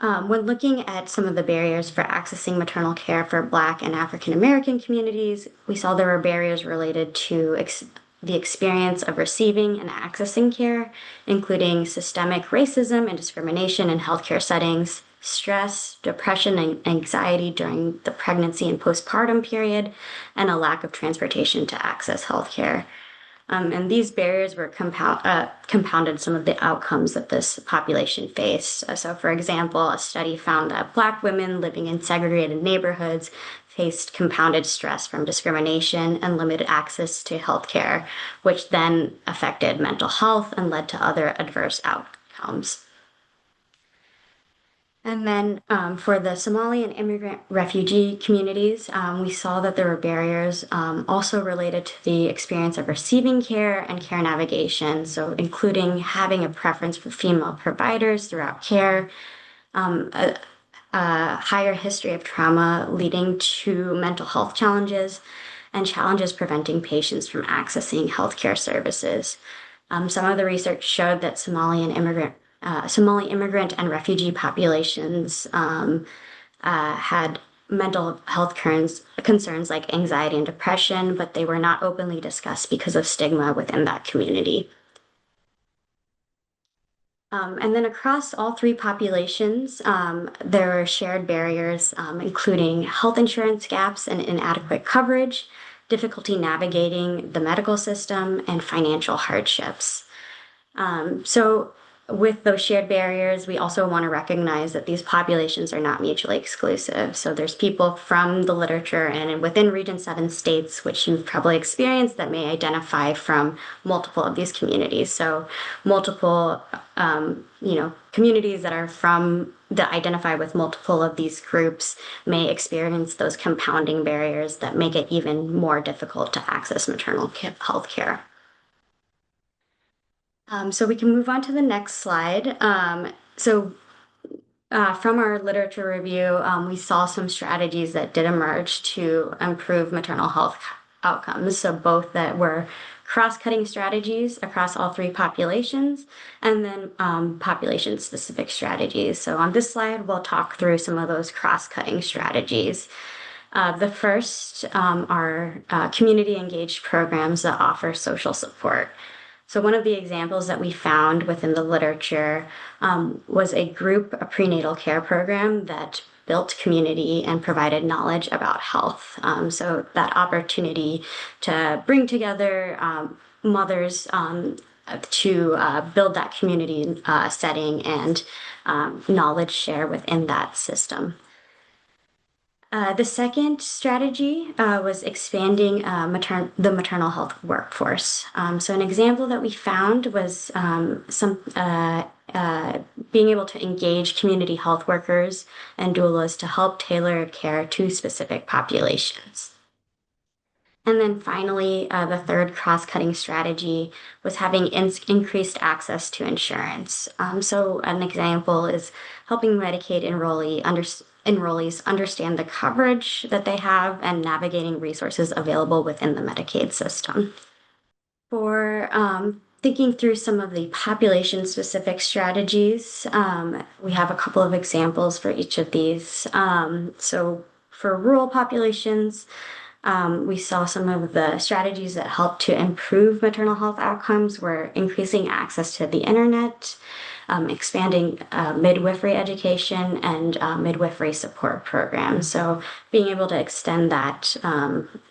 Speaker 2: When looking at some of the barriers for accessing maternal care for Black and African American communities, we saw there were barriers related to the experience of receiving and accessing care, including systemic racism and discrimination in healthcare settings, stress, depression, and anxiety during the pregnancy and postpartum period, and a lack of transportation to access healthcare. And these barriers were compounded some of the outcomes that this population faced. So, for example, a study found that Black women living in segregated neighborhoods faced compounded stress from discrimination and limited access to healthcare, which then affected mental health and led to other adverse outcomes. And then for the Somali and immigrant refugee communities, we saw that there were barriers also related to the experience of receiving care and care navigation. So, including having a preference for female providers throughout care, a higher history of trauma leading to mental health challenges, and challenges preventing patients from accessing healthcare services. Some of the research showed that Somali immigrant and refugee populations had mental health concerns like anxiety and depression, but they were not openly discussed because of stigma within that community. And then across all three populations, there were shared barriers, including health insurance gaps and inadequate coverage, difficulty navigating the medical system, and financial hardships. So, with those shared barriers, we also want to recognize that these populations are not mutually exclusive. So, there's people from the literature and within Region 7 states, which you've probably experienced, that may identify from multiple of these communities. So, multiple, communities that are that identify with multiple of these groups may experience those compounding barriers that make it even more difficult to access maternal health care. So we can move on to the next slide. From our literature review, we saw some strategies that did emerge to improve maternal health outcomes. So both that were cross-cutting strategies across all three populations, and then population-specific strategies. So on this slide, we'll talk through some of those cross-cutting strategies. The first are community-engaged programs that offer social support. So one of the examples that we found within the literature was a prenatal care program that built community and provided knowledge about health. So that opportunity to bring together mothers to build that community setting and knowledge share within that system. The second strategy was expanding the maternal health workforce. So an example that we found was being able to engage community health workers and doulas to help tailor care to specific populations. And then finally, the third cross-cutting strategy was having increased access to insurance. So an example is helping Medicaid enrollees understand the coverage that they have and navigating resources available within the Medicaid system. For thinking through some of the population-specific strategies, we have a couple of examples for each of these. So for rural populations, we saw some of the strategies that helped to improve maternal health outcomes were increasing access to the internet, expanding midwifery education, and midwifery support programs. So being able to extend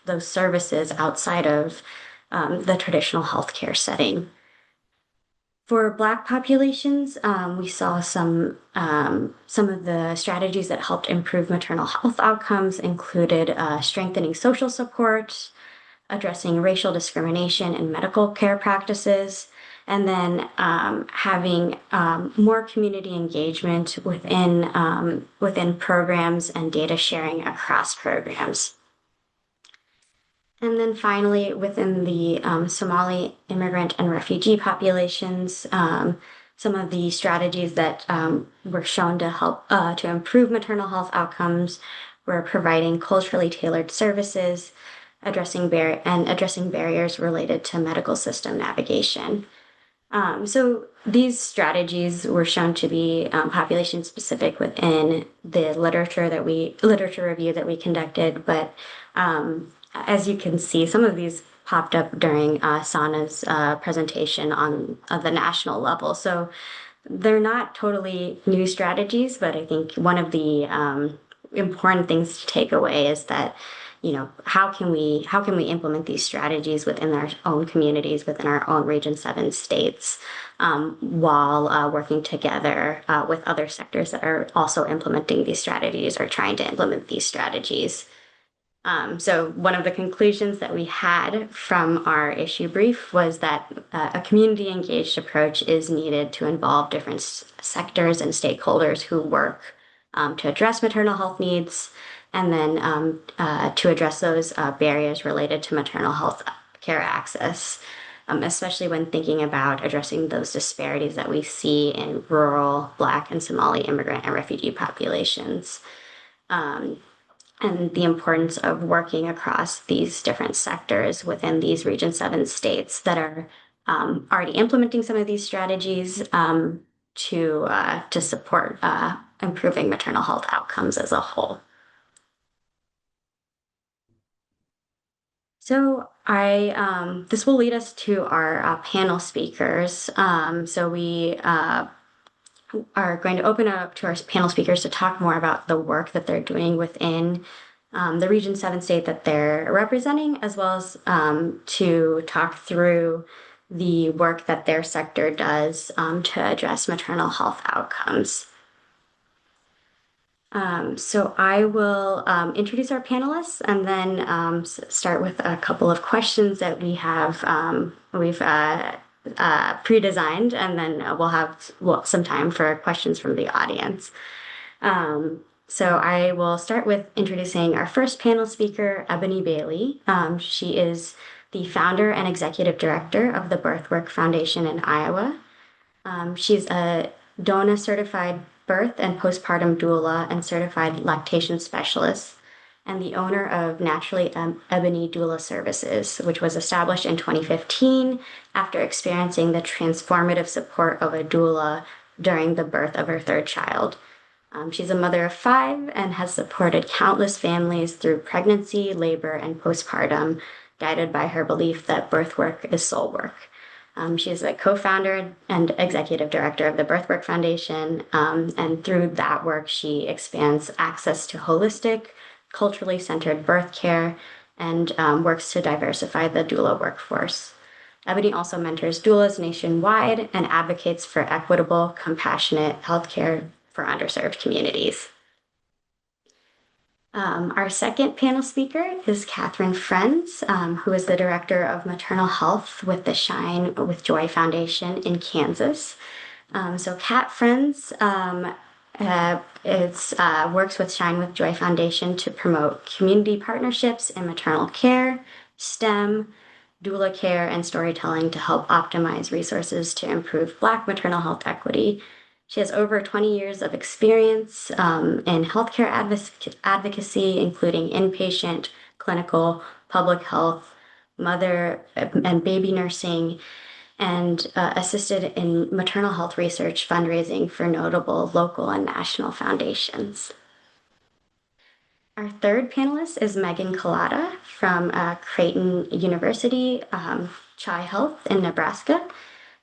Speaker 2: those services outside of the traditional healthcare setting. For Black populations, we saw some of the strategies that helped improve maternal health outcomes included strengthening social support, addressing racial discrimination in medical care practices, and then having more community engagement within programs and data sharing across programs. And then finally, within the Somali immigrant and refugee populations, some of the strategies that were shown to help to improve maternal health outcomes were providing culturally tailored services, addressing barriers related to medical system navigation. So these strategies were shown to be population specific within the literature review that we conducted. But as you can see, some of these popped up during Sana's presentation on the national level. So they're not totally new strategies, but I think one of the important things to take away is that, how can we implement these strategies within our own communities, within our own Region 7 states, while working together with other sectors that are also implementing these strategies or trying to implement these strategies. So one of the conclusions that we had from our issue brief was that a community engaged approach is needed to involve different sectors and stakeholders who work to address maternal health needs, and then to address those barriers related to maternal health care access, especially when thinking about addressing those disparities that we see in rural Black and Somali immigrant and refugee populations. Um, and the importance of working across these different sectors within these Region 7 states that are already implementing some of these strategies to support improving maternal health outcomes as a whole. So this will lead us to our panel speakers. So we are going to open up to our panel speakers to talk more about the work that they're doing within the Region 7 state that they're representing, as well as to talk through the work that their sector does to address maternal health outcomes. So I will introduce our panelists and then start with a couple of questions that we've pre-designed, and then we'll have some time for questions from the audience. So I will start with introducing our first panel speaker, Ebony Bailey. She is the founder and executive director of the Birthwork Foundation in Iowa. She's a DONA certified birth and postpartum doula and certified lactation specialist, and the owner of Naturally Ebony Doula Services, which was established in 2015 after experiencing the transformative support of a doula during the birth of her third child. She's a mother of 5 and has supported countless families through pregnancy, labor, and postpartum, guided by her belief that birth work is soul work. She is a co-founder and executive director of the Birthwork Foundation, and through that work, she expands access to holistic, culturally centered birth care and works to diversify the doula workforce. Ebony also mentors doulas nationwide and advocates for equitable, compassionate healthcare for underserved communities. Our second panel speaker is Catherine Friends, who is the director of maternal health with the Shine with Joy Foundation in Kansas. So Cat Friends works with Shine with Joy Foundation to promote community partnerships in maternal care, STEM, doula care, and storytelling to help optimize resources to improve Black maternal health equity. She has over 20 years of experience in healthcare advocacy, including inpatient, clinical, public health, mother and baby nursing, and assisted in maternal health research fundraising for notable local and national foundations. Our third panelist is Megan Collada from Creighton University, Chi Health in Nebraska.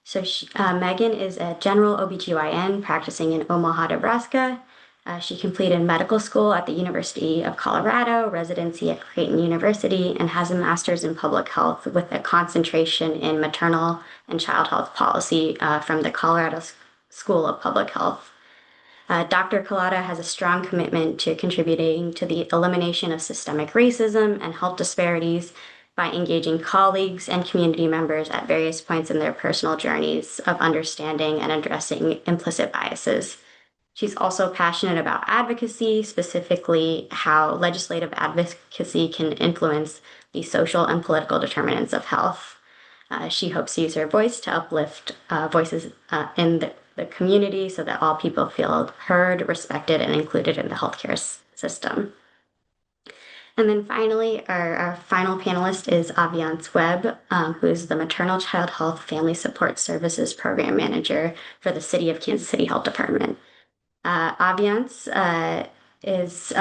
Speaker 2: So Megan is a general OBGYN practicing in Omaha, Nebraska. She completed medical school at the University of Colorado, residency at Creighton University, and has a master's in public health with a concentration in maternal and child health policy from the Colorado School of Public Health. Dr. Collada has a strong commitment to contributing to the elimination of systemic racism and health disparities by engaging colleagues and community members at various points in their personal journeys of understanding and addressing implicit biases. She's also passionate about advocacy, specifically how legislative advocacy can influence the social and political determinants of health. She hopes to use her voice to uplift voices in the community so that all people feel heard, respected, and included in the healthcare system. And then finally, our final panelist is Aviance Webb, who is the Maternal Child Health Family Support Services Program Manager for the City of Kansas City Health Department. Aviance is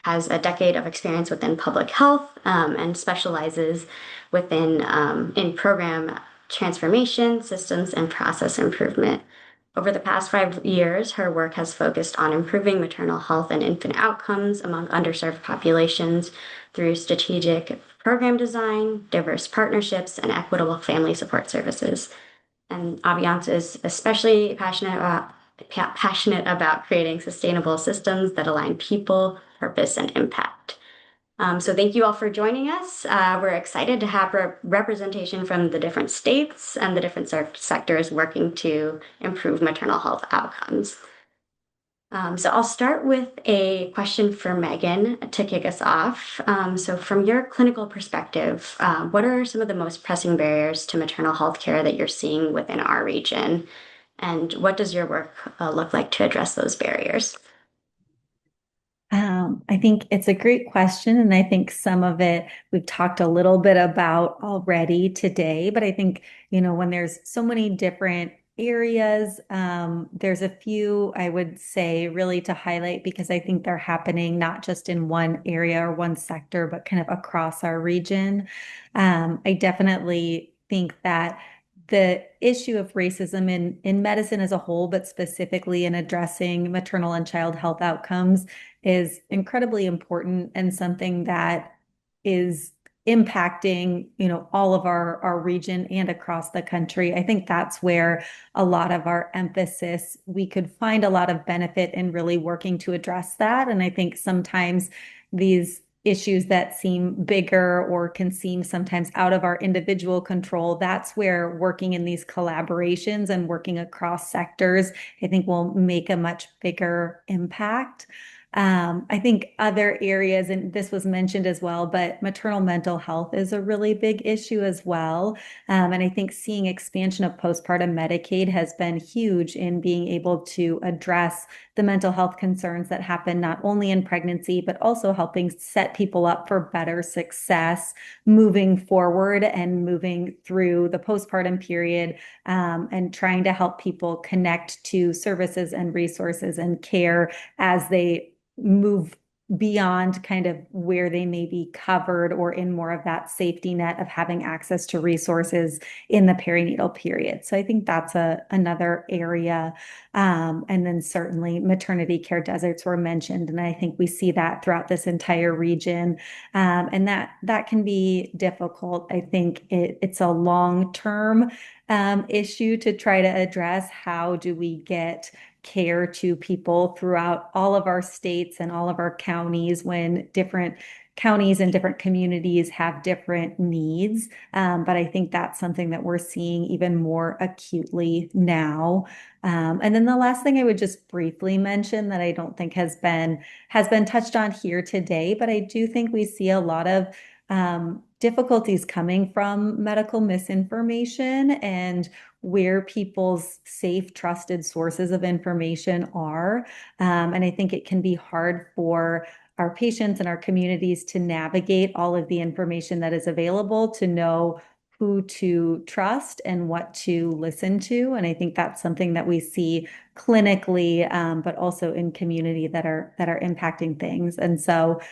Speaker 2: has a decade of experience within public health and specializes within in program transformation, systems, and process improvement. Over the past 5 years, her work has focused on improving maternal health and infant outcomes among underserved populations through strategic program design, diverse partnerships, and equitable family support services. And Aviance is especially passionate about creating sustainable systems that align people, purpose, and impact. So thank you all for joining us. We're excited to have representation from the different states and the different sectors working to improve maternal health outcomes. So I'll start with a question for Megan to kick us off. So from your clinical perspective, what are some of the most pressing barriers to maternal health care that you're seeing within our region? And what does your work look like to address those barriers?
Speaker 4: I think it's a great question. And I think some of it we've talked a little bit about already today. But I think, when there's so many different areas, there's a few I would say really to highlight because I think they're happening not just in one area or one sector, but kind of across our region. I definitely think that the issue of racism in medicine as a whole, but specifically in addressing maternal and child health outcomes, is incredibly important and something that is impacting, all of our region and across the country. I think that's where a lot of our emphasis, we could find a lot of benefit in really working to address that. And I think sometimes these issues that seem bigger or can seem sometimes out of our individual control, that's where working in these collaborations and working across sectors, I think will make a much bigger impact. I think other areas, and this was mentioned as well, but maternal mental health is a really big issue as well. And I think seeing expansion of postpartum Medicaid has been huge in being able to address the mental health concerns that happen not only in pregnancy, but also helping set people up for better success moving forward and moving through the postpartum period, and trying to help people connect to services and resources and care as they move beyond kind of where they may be covered or in more of that safety net of having access to resources in the perinatal period. So I think that's another area. And then certainly maternity care deserts were mentioned. And I think we see that throughout this entire region. And that can be difficult. I think it's a long-term issue to try to address. How do we get care to people throughout all of our states and all of our counties when different counties and different communities have different needs. But I think that's something that we're seeing even more acutely now. And then the last thing I would just briefly mention that I don't think has been touched on here today, but I do think we see a lot of difficulties coming from medical misinformation and where people's safe, trusted sources of information are. And I think it can be hard for our patients and our communities to navigate all of the information that is available, to know who to trust and what to listen to. And I think that's something that we see clinically, but also in community that are impacting things. And so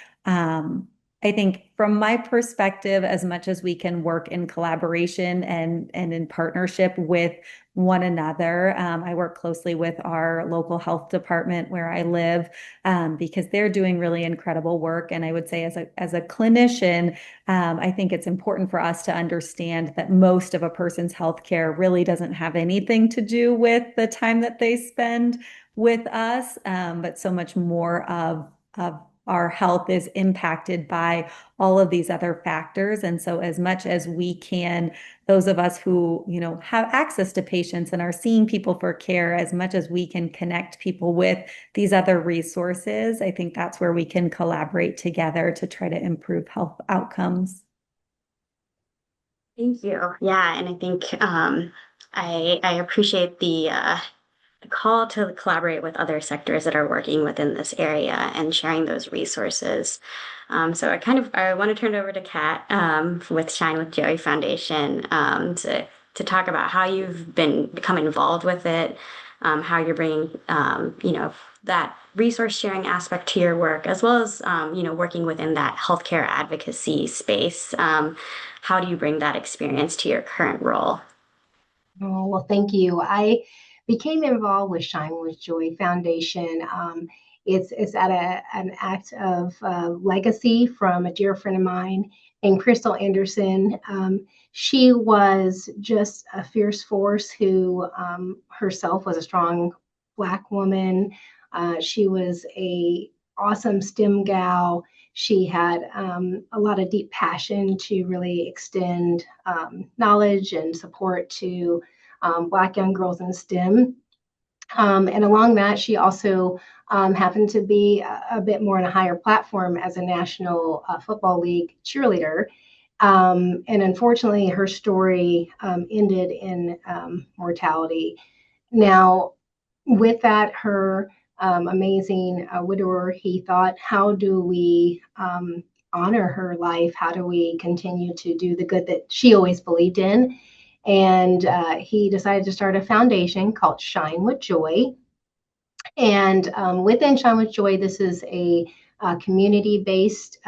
Speaker 4: I think from my perspective, as much as we can work in collaboration and in partnership with one another, I work closely with our local health department where I live, because they're doing really incredible work. And I would say as a clinician, I think it's important for us to understand that most of a person's healthcare really doesn't have anything to do with the time that they spend with us, but so much more of our health is impacted by all of these other factors. And so as much as we can, those of us who, have access to patients and are seeing people for care, as much as we can connect people with these other resources, I think that's where we can collaborate together to try to improve health outcomes.
Speaker 2: Thank you. Yeah, and I think I appreciate the call to collaborate with other sectors that are working within this area and sharing those resources. So I want to turn it over to Kat with Shine with Joey Foundation to talk about how you've become involved with it, how you're bringing that resource sharing aspect to your work, as well as working within that healthcare advocacy space. How do you bring that experience to your current role?
Speaker 5: Oh, well, thank you. I became involved with Shine with Joy Foundation. It's an act of legacy from a dear friend of mine named Crystal Anderson. She was just a fierce force who herself was a strong Black woman. She was a awesome STEM gal. She had a lot of deep passion to really extend knowledge and support to Black young girls in STEM. And along that, she also happened to be a bit more on a higher platform as a National Football League cheerleader. And unfortunately, her story ended in mortality. Now, with that, her amazing widower, he thought, how do we honor her life? How do we continue to do the good that she always believed in? And he decided to start a foundation called Shine with Joy. And within Shine with Joy, this is a community-based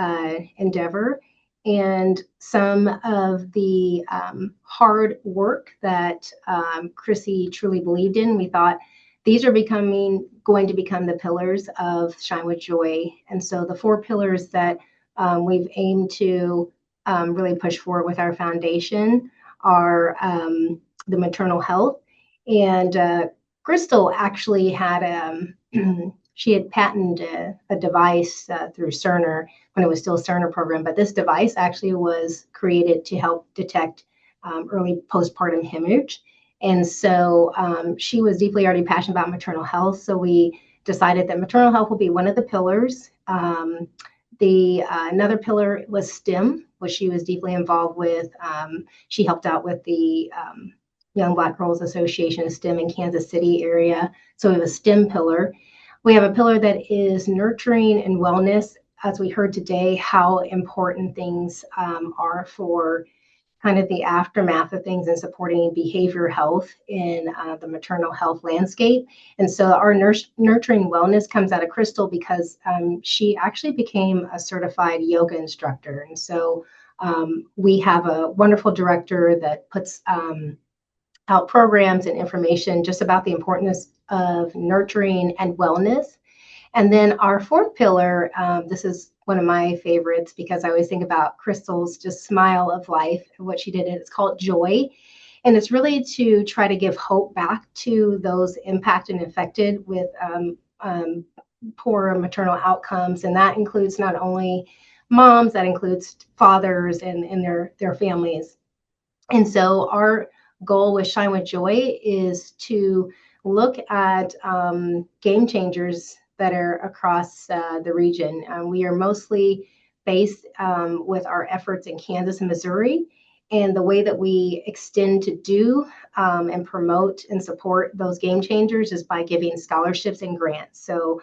Speaker 5: endeavor. And some of the hard work that Chrissy truly believed in, we thought these are going to become the pillars of Shine with Joy. And so the 4 pillars that we've aimed to really push forward with our foundation are the maternal health. And Crystal actually had she had patented a device through Cerner when it was still a Cerner program, but this device actually was created to help detect early postpartum hemorrhage. And so she was deeply already passionate about maternal health. So we decided that maternal health will be one of the pillars. The another pillar was STEM, which she was deeply involved with. She helped out with the Young Black Girls Association of STEM in Kansas City area. So we have a STEM pillar. We have a pillar that is nurturing and wellness. As we heard today, how important things are for kind of the aftermath of things and supporting behavior health in the maternal health landscape. And so our nurturing wellness comes out of Crystal because she actually became a certified yoga instructor. And so we have a wonderful director that puts out programs and information just about the importance of nurturing and wellness. And then our 4th pillar, this is one of my favorites because I always think about Crystal's just smile of life and what she did. It's called Joy. And it's really to try to give hope back to those impacted and affected with poor maternal outcomes. And that includes not only moms, that includes fathers and their families. And so our goal with Shine with Joy is to look at game changers that are across the region. We are mostly based with our efforts in Kansas and Missouri. And the way that we extend to do and promote and support those game changers is by giving scholarships and grants. So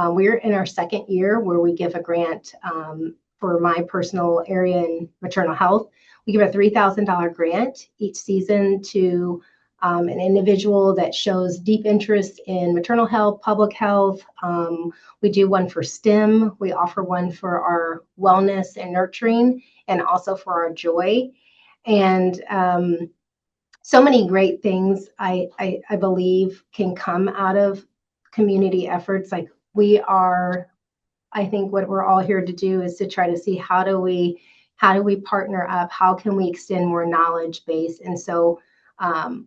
Speaker 5: we're in our 2nd year where we give a grant for my personal area in maternal health. We give a $3,000 grant each season to an individual that shows deep interest in maternal health, public health. We do one for STEM. We offer one for our wellness and nurturing, and also for our joy. And so many great things I believe can come out of community efforts. Like I think what we're all here to do is to try to see how do we partner up? How can we extend more knowledge base? And so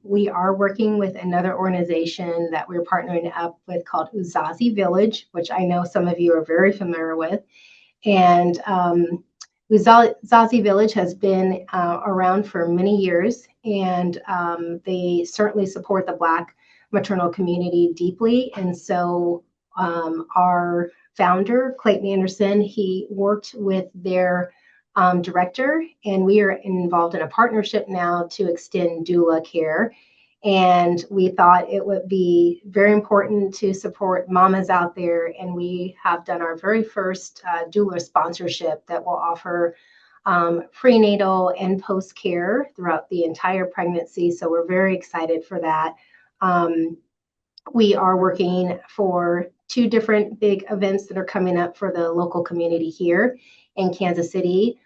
Speaker 5: We are working with another organization that we're partnering up with called Uzazi Village, which I know some of you are very familiar with. And Uzazi Village has been around for many years, and they certainly support the Black maternal community deeply. And so our founder, Clayton Anderson, he worked with their director, and we are involved in a partnership now to extend doula care. And we thought it would be very important to support mamas out there. And we have done our very first doula sponsorship that will offer prenatal and post care throughout the entire pregnancy. So we're very excited for that. We are working for two different big events that are coming up for the local community here in Kansas City.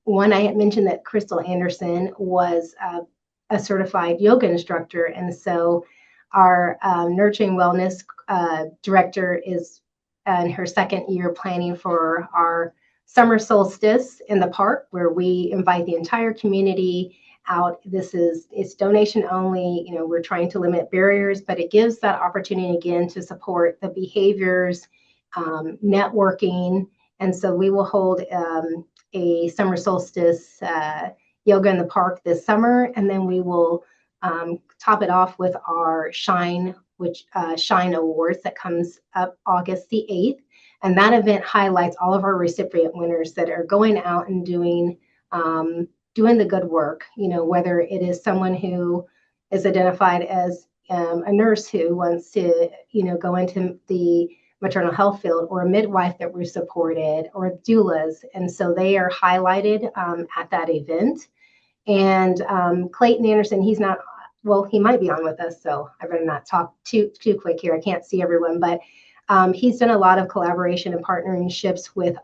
Speaker 5: One, I had mentioned that Crystal Anderson was a certified yoga instructor. And so our nurturing wellness director is in her second year planning for our summer solstice in the park, where we invite the entire community out. It's donation only. You know, we're trying to limit barriers, but it gives that opportunity again to support the behaviors, networking. And so we will hold a summer solstice yoga in the park this summer, and then we will top it off with our Shine Awards that comes up August the 8th. And that event highlights all of our recipient winners that are going out and doing the good work, you know, whether it is someone who is identified as a nurse who wants to, you know, go into the maternal health field, or a midwife that we supported, or doulas. And so they are highlighted at that event. And Clayton Anderson, he's not, well, he might be on with us, so I better not talk too quick here. I can't see everyone, but he's done a lot of collaboration and partnerships with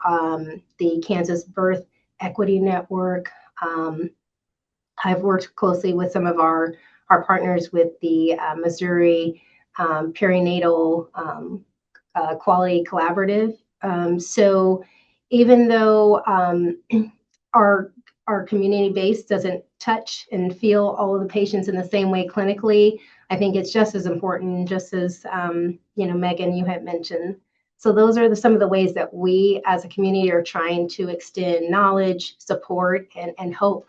Speaker 5: the Kansas Birth Equity Network. I've worked closely with some of our partners with the Missouri Perinatal Quality Collaborative. So even though our community base doesn't touch and feel all of the patients in the same way clinically, I think it's just as important, just as you know, Megan, you had mentioned. So those are some of the ways that we as a community are trying to extend knowledge, support, and hope.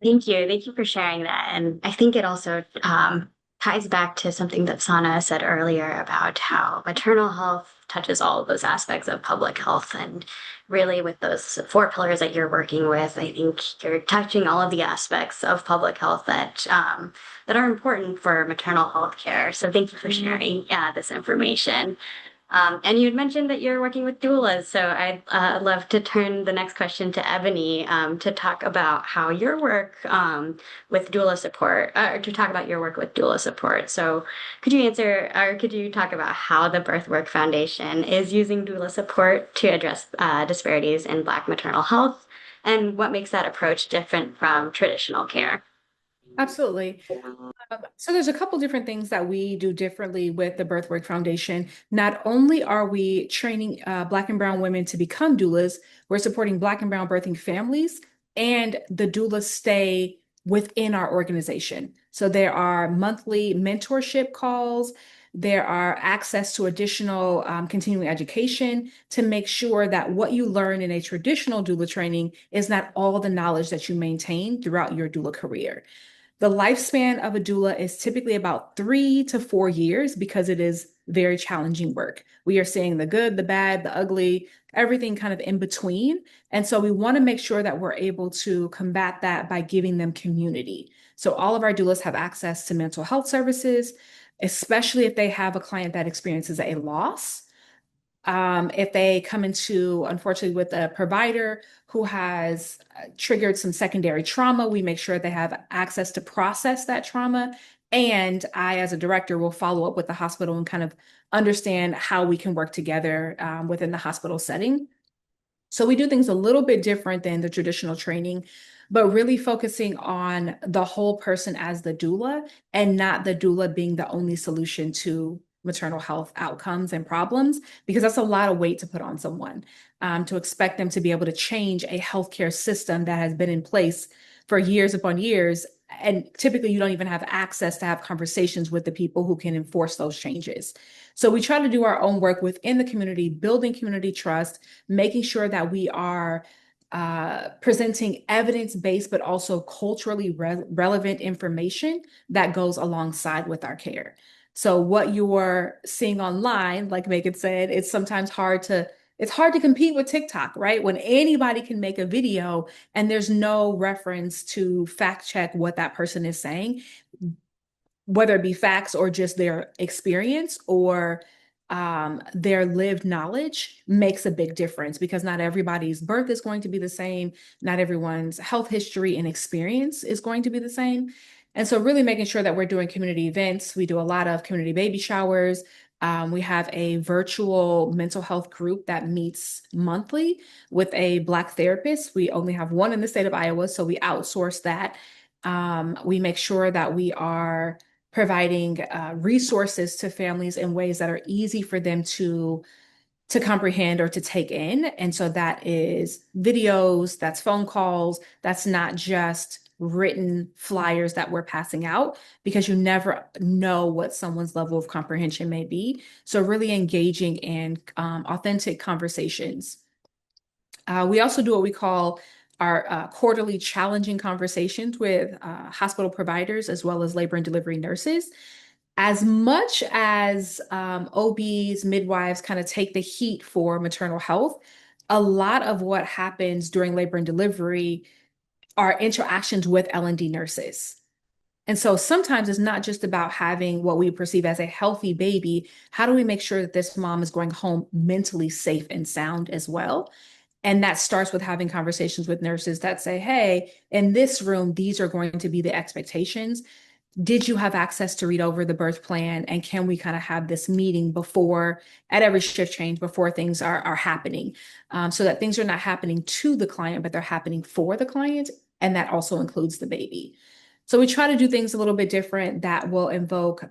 Speaker 2: Thank you. Thank you for sharing that. And I think it also ties back to something that Sana said earlier about how maternal health touches all of those aspects of public health. And really, with those 4 pillars that you're working with, I think you're touching all of the aspects of public health that that are important for maternal health care. So thank you for sharing this information. And you had mentioned that you're working with doulas, so I'd love to turn the next question to Ebony to talk about how your work with doula support, or to talk about your work with doula support. So could you answer, or could you talk about how the Birthwork Foundation is using doula support to address disparities in Black maternal health, and what makes that approach different from traditional care?
Speaker 6: Absolutely. So there's a couple different things that we do differently with the Birthwork Foundation. Not only are we training Black and Brown women to become doulas, we're supporting Black and Brown birthing families, and the doulas stay within our organization. So there are monthly mentorship calls. There are access to additional continuing education to make sure that what you learn in a traditional doula training is not all the knowledge that you maintain throughout your doula career. The lifespan of a doula is typically about 3 to 4 years because it is very challenging work. We are seeing the good, the bad, the ugly, everything kind of in between. And so we want to make sure that we're able to combat that by giving them community. So all of our doulas have access to mental health services, especially if they have a client that experiences a loss. If they come into, unfortunately, with a provider who has triggered some secondary trauma, we make sure they have access to process that trauma. And I, as a director, will follow up with the hospital and kind of understand how we can work together within the hospital setting. So we do things a little bit different than the traditional training, but really focusing on the whole person as the doula, and not the doula being the only solution to maternal health outcomes and problems, because that's a lot of weight to put on someone, to expect them to be able to change a healthcare system that has been in place for years upon years. And typically, you don't even have access to have conversations with the people who can enforce those changes. So we try to do our own work within the community, building community trust, making sure that we are presenting evidence-based, but also culturally relevant information that goes alongside with our care. So what you're seeing online, like Megan said, it's hard to compete with TikTok, right? When anybody can make a video and there's no reference to fact check what that person is saying, whether it be facts or just their experience or their lived knowledge makes a big difference because not everybody's birth is going to be the same. Not everyone's health history and experience is going to be the same. And so really making sure that we're doing community events. We do a lot of community baby showers. We have a virtual mental health group that meets monthly with a Black therapist. We only have one in the state of Iowa, so we outsource that. We make sure that we are providing resources to families in ways that are easy for them to comprehend or to take in. And so that is videos, that's phone calls, that's not just written flyers that we're passing out because you never know what someone's level of comprehension may be. So really engaging in authentic conversations. We also do what we call our quarterly challenging conversations with hospital providers as well as labor and delivery nurses. As much as OBs, midwives kind of take the heat for maternal health, a lot of what happens during labor and delivery are interactions with L&D nurses. And so sometimes it's not just about having what we perceive as a healthy baby. How do we make sure that this mom is going home mentally safe and sound as well? And that starts with having conversations with nurses that say, hey, in this room, these are going to be the expectations. Did you have access to read over the birth plan? And can we kind of have this meeting before, at every shift change, before things are happening, so that things are not happening to the client, but they're happening for the client. And that also includes the baby. So we try to do things a little bit different that will invoke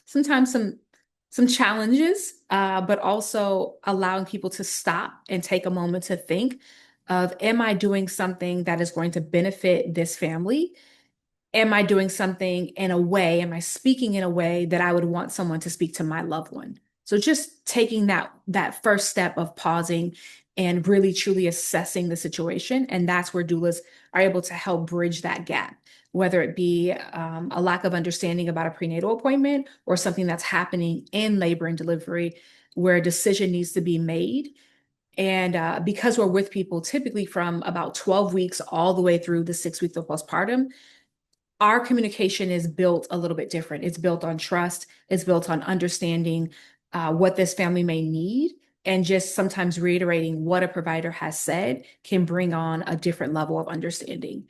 Speaker 6: sometimes some challenges, but also allowing people to stop and take a moment to think of, am I doing something that is going to benefit this family? Am I doing something in a way, am I speaking in a way that I would want someone to speak to my loved one? So just taking that first step of pausing and really truly assessing the situation. And that's where doulas are able to help bridge that gap, whether it be a lack of understanding about a prenatal appointment or something that's happening in labor and delivery where a decision needs to be made. And because we're with people typically from about 12 weeks all the way through the 6 weeks of postpartum, our communication is built a little bit different. It's built on trust. It's built on understanding what this family may need. And just sometimes reiterating what a provider has said can bring on a different level of understanding.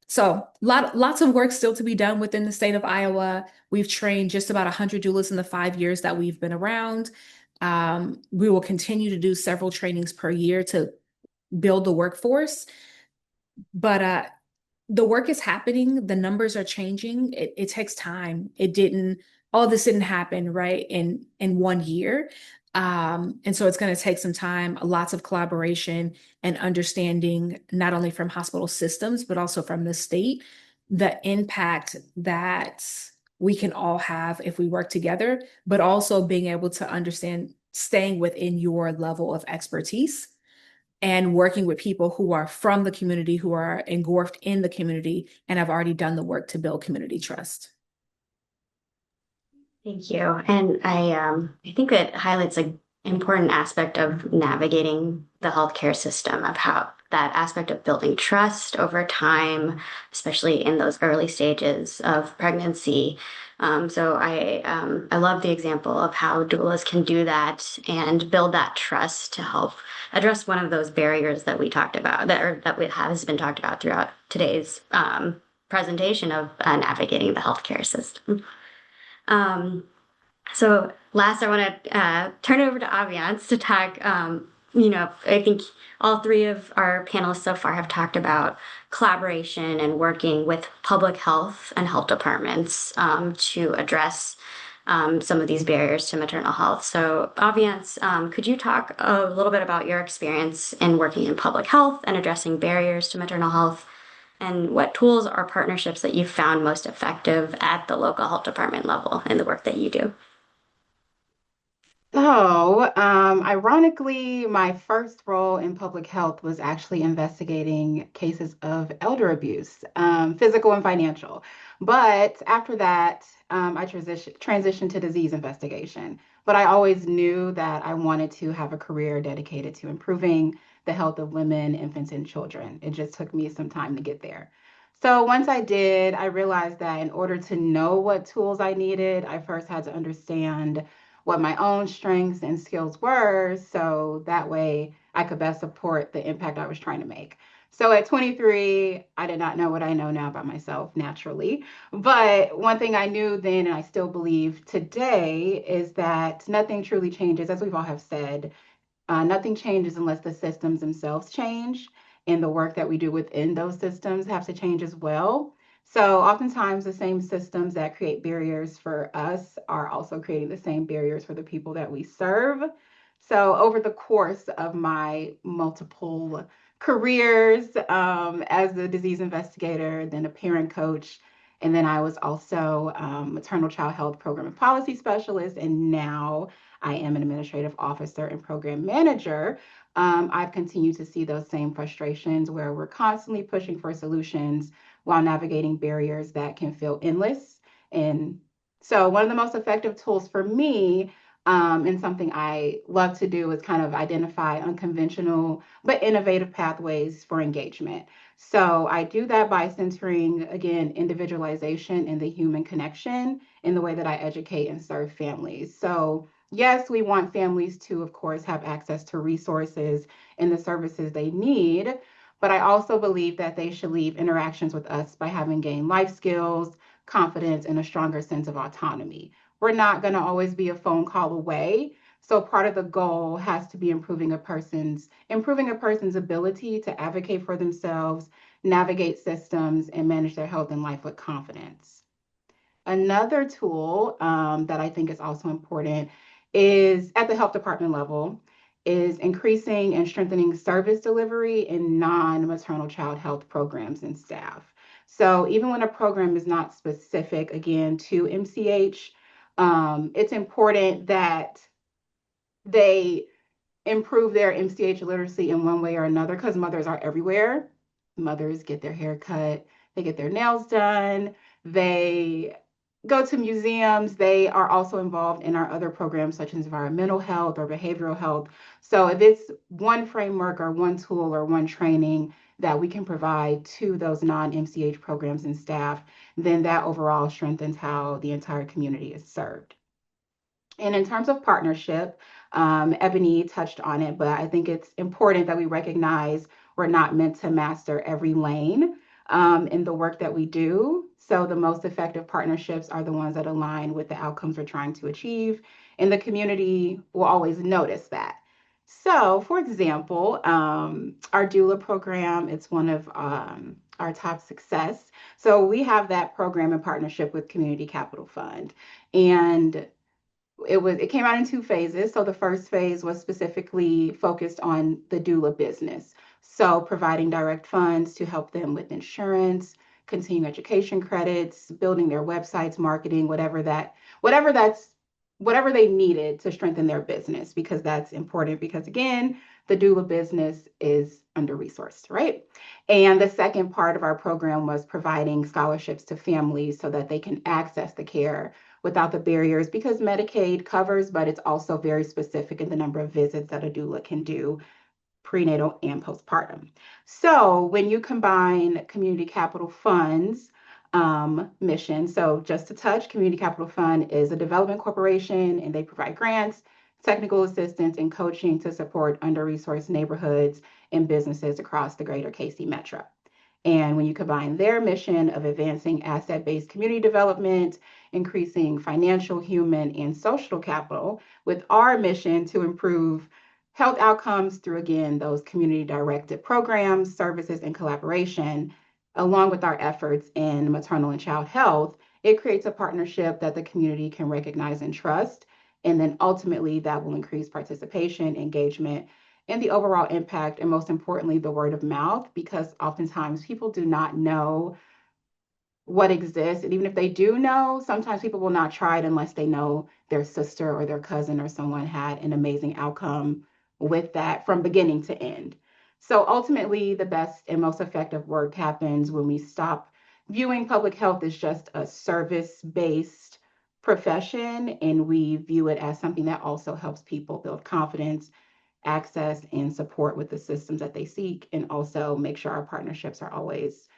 Speaker 6: So lots of work still to be done within the state of Iowa. We've trained just about 100 doulas in the 5 years that we've been around. We will continue to do several trainings per year to build the workforce. But the work is happening. The numbers are changing. It takes time. All this didn't happen, right, in 1 year. And so it's going to take some time, lots of collaboration and understanding, not only from hospital systems, but also from the state, the impact that we can all have if we work together, but also being able to understand staying within your level of expertise and working with people who are from the community, who are engulfed in the community and have already done the work to build community trust.
Speaker 2: Thank you. And I think that highlights an important aspect of navigating the healthcare system, of how that aspect of building trust over time, especially in those early stages of pregnancy. So I love the example of how doulas can do that and build that trust to help address one of those barriers that we talked about, has been talked about throughout today's presentation of navigating the healthcare system. So last, I want to turn it over to Aviance to talk. I think all three of our panelists so far have talked about collaboration and working with public health and health departments to address some of these barriers to maternal health. So Aviance, could you talk a little bit about your experience in working in public health and addressing barriers to maternal health? And what tools or partnerships that you've found most effective at the local health department level in the work that you do?
Speaker 7: So, ironically, my first role in public health was actually investigating cases of elder abuse, physical and financial. But after that, I transitioned to disease investigation. But I always knew that I wanted to have a career dedicated to improving the health of women, infants, and children. It just took me some time to get there. So once I did, I realized that in order to know what tools I needed, I first had to understand what my own strengths and skills were, so that way I could best support the impact I was trying to make. So at 23, I did not know what I know now about myself naturally. But one thing I knew then, and I still believe today, is that nothing truly changes, as we've all have said, nothing changes unless the systems themselves change, and the work that we do within those systems have to change as well. So, oftentimes, the same systems that create barriers for us are also creating the same barriers for the people that we serve. So, over the course of my multiple careers as a disease investigator, then a parent coach, and then I was also maternal child health program and policy specialist, and now I am an administrative officer and program manager. I've continued to see those same frustrations where we're constantly pushing for solutions while navigating barriers that can feel endless. And so, one of the most effective tools for me, and something I love to do, is kind of identify unconventional but innovative pathways for engagement. So, I do that by centering, again, individualization and the human connection in the way that I educate and serve families. So, yes, we want families to, of course, have access to resources and the services they need, but I also believe that they should leave interactions with us by having gained life skills, confidence, and a stronger sense of autonomy. We're not going to always be a phone call away. So part of the goal has to be improving a person's ability to advocate for themselves, navigate systems, and manage their health and life with confidence. Another tool that I think is also important is at the health department level is increasing and strengthening service delivery in non-maternal child health programs and staff. So even when a program is not specific, again, to MCH, it's important that they improve their MCH literacy in one way or another because mothers are everywhere. Mothers get their hair cut, they get their nails done, they go to museums. They are also involved in our other programs such as environmental health or behavioral health. So if it's one framework or one tool or one training that we can provide to those non-MCH programs and staff, then that overall strengthens how the entire community is served. And in terms of partnership, Ebony touched on it, but I think it's important that we recognize we're not meant to master every lane in the work that we do. So the most effective partnerships are the ones that align with the outcomes we're trying to achieve, and the community will always notice that. So, for example, our doula program, it's one of our top success. So we have that program in partnership with Community Capital Fund. And it came out in two phases. So the first phase was specifically focused on the doula business. So providing direct funds to help them with insurance, continuing education credits, building their websites, marketing, whatever they needed to strengthen their business, because that's important because again, the doula business is under resourced, right? And the second part of our program was providing scholarships to families so that they can access the care without the barriers because Medicaid covers, but it's also very specific in the number of visits that a doula can do prenatal and postpartum. So when you combine Community Capital Fund's mission, so just to touch, Community Capital Fund is a development corporation and they provide grants, technical assistance, and coaching to support under-resourced neighborhoods and businesses across the greater KC Metro. And when you combine their mission of advancing asset-based community development, increasing financial, human, and social capital with our mission to improve health outcomes through, again, those community-directed programs, services, and collaboration, along with our efforts in maternal and child health, it creates a partnership that the community can recognize and trust. And then ultimately, that will increase participation, engagement, and the overall impact, and most importantly, the word of mouth, because oftentimes people do not know what exists. And even if they do know, sometimes people will not try it unless they know their sister or their cousin or someone had an amazing outcome with that from beginning to end. So ultimately, the best and most effective work happens when we stop viewing public health as just a service based profession and we view it as something that also helps people build confidence, access, and support with the systems that they seek, and also make sure our partnerships are always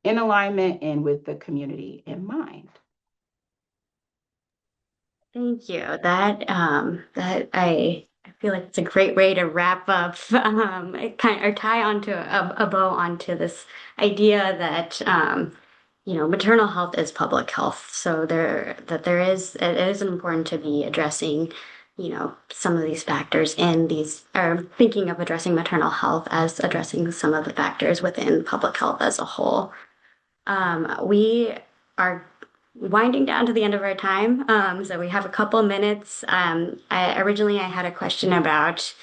Speaker 7: in alignment and with the community in mind.
Speaker 2: Thank you. I feel like it's a great way to wrap up, it kind or tie onto a bow onto this idea that maternal health is public health. So it is important to be addressing, some of these factors in these, or thinking of addressing maternal health as addressing some of the factors within public health as a whole. We are winding down to the end of our time, so we have a couple minutes. I had a question about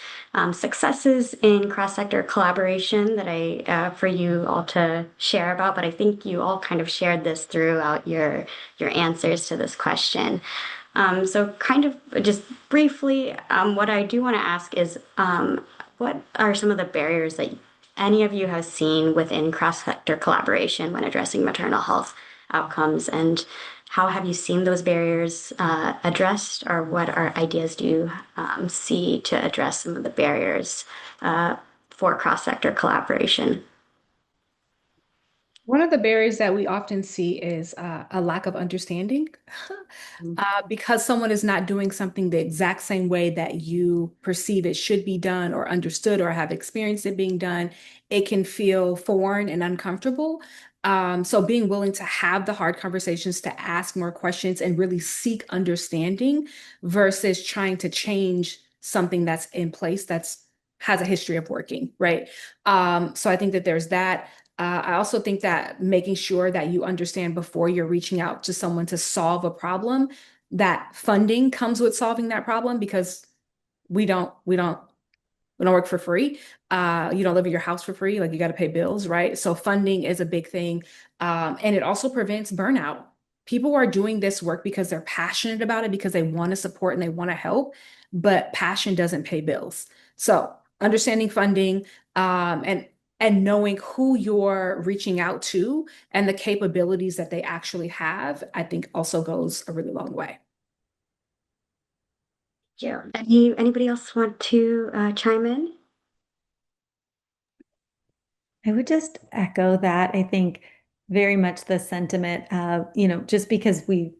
Speaker 2: successes in cross-sector collaboration that for you all to share about, but I think you all kind of shared this throughout your answers to this question. So kind of just briefly, what I do want to ask is, what are some of the barriers that any of you have seen within cross-sector collaboration when addressing maternal health outcomes, and how have you seen those barriers addressed, or what ideas do you see to address some of the barriers for cross-sector collaboration?
Speaker 6: One of the barriers that we often see is a lack of understanding. Because someone is not doing something the exact same way that you perceive it should be done or understood or have experienced it being done, it can feel foreign and uncomfortable. So being willing to have the hard conversations, to ask more questions and really seek understanding versus trying to change something that's in place that's has a history of working, right? So I think that there's that. I also think that making sure that you understand before you're reaching out to someone to solve a problem, that funding comes with solving that problem, because we don't we don't we don't work for free. You don't live in your house for free. Like, you got to pay bills, right? So funding is a big thing. And it also prevents burnout. People are doing this work because they're passionate about it, because they want to support and they want to help, but passion doesn't pay bills. So understanding funding, and knowing who you're reaching out to and the capabilities that they actually have, I think also goes a really long way.
Speaker 2: Yeah. Anybody else want to chime in?
Speaker 4: I would just echo that. I think very much the sentiment of, just because we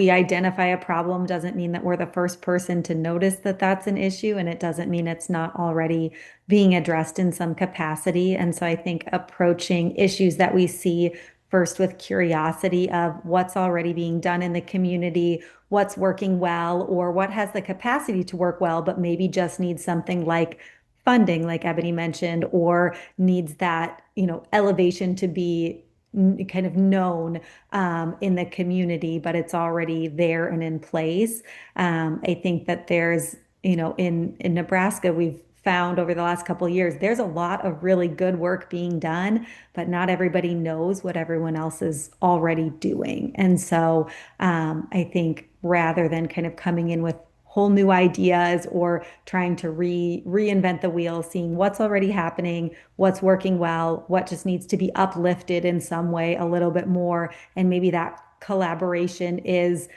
Speaker 4: identify a problem doesn't mean that we're the first person to notice that that's an issue, and it doesn't mean it's not already being addressed in some capacity. And so I think approaching issues that we see first with curiosity of what's already being done in the community, what's working well, or what has the capacity to work well, but maybe just needs something like funding, like Ebony mentioned, or needs that, elevation to be kind of known in the community, but it's already there and in place. I think that there's, in Nebraska, we've found over the last couple of years, there's a lot of really good work being done, but not everybody knows what everyone else is already doing. And so I think rather than kind of coming in with whole new ideas or trying to reinvent the wheel, seeing what's already happening, what's working well, what just needs to be uplifted in some way a little bit more. And maybe that collaboration is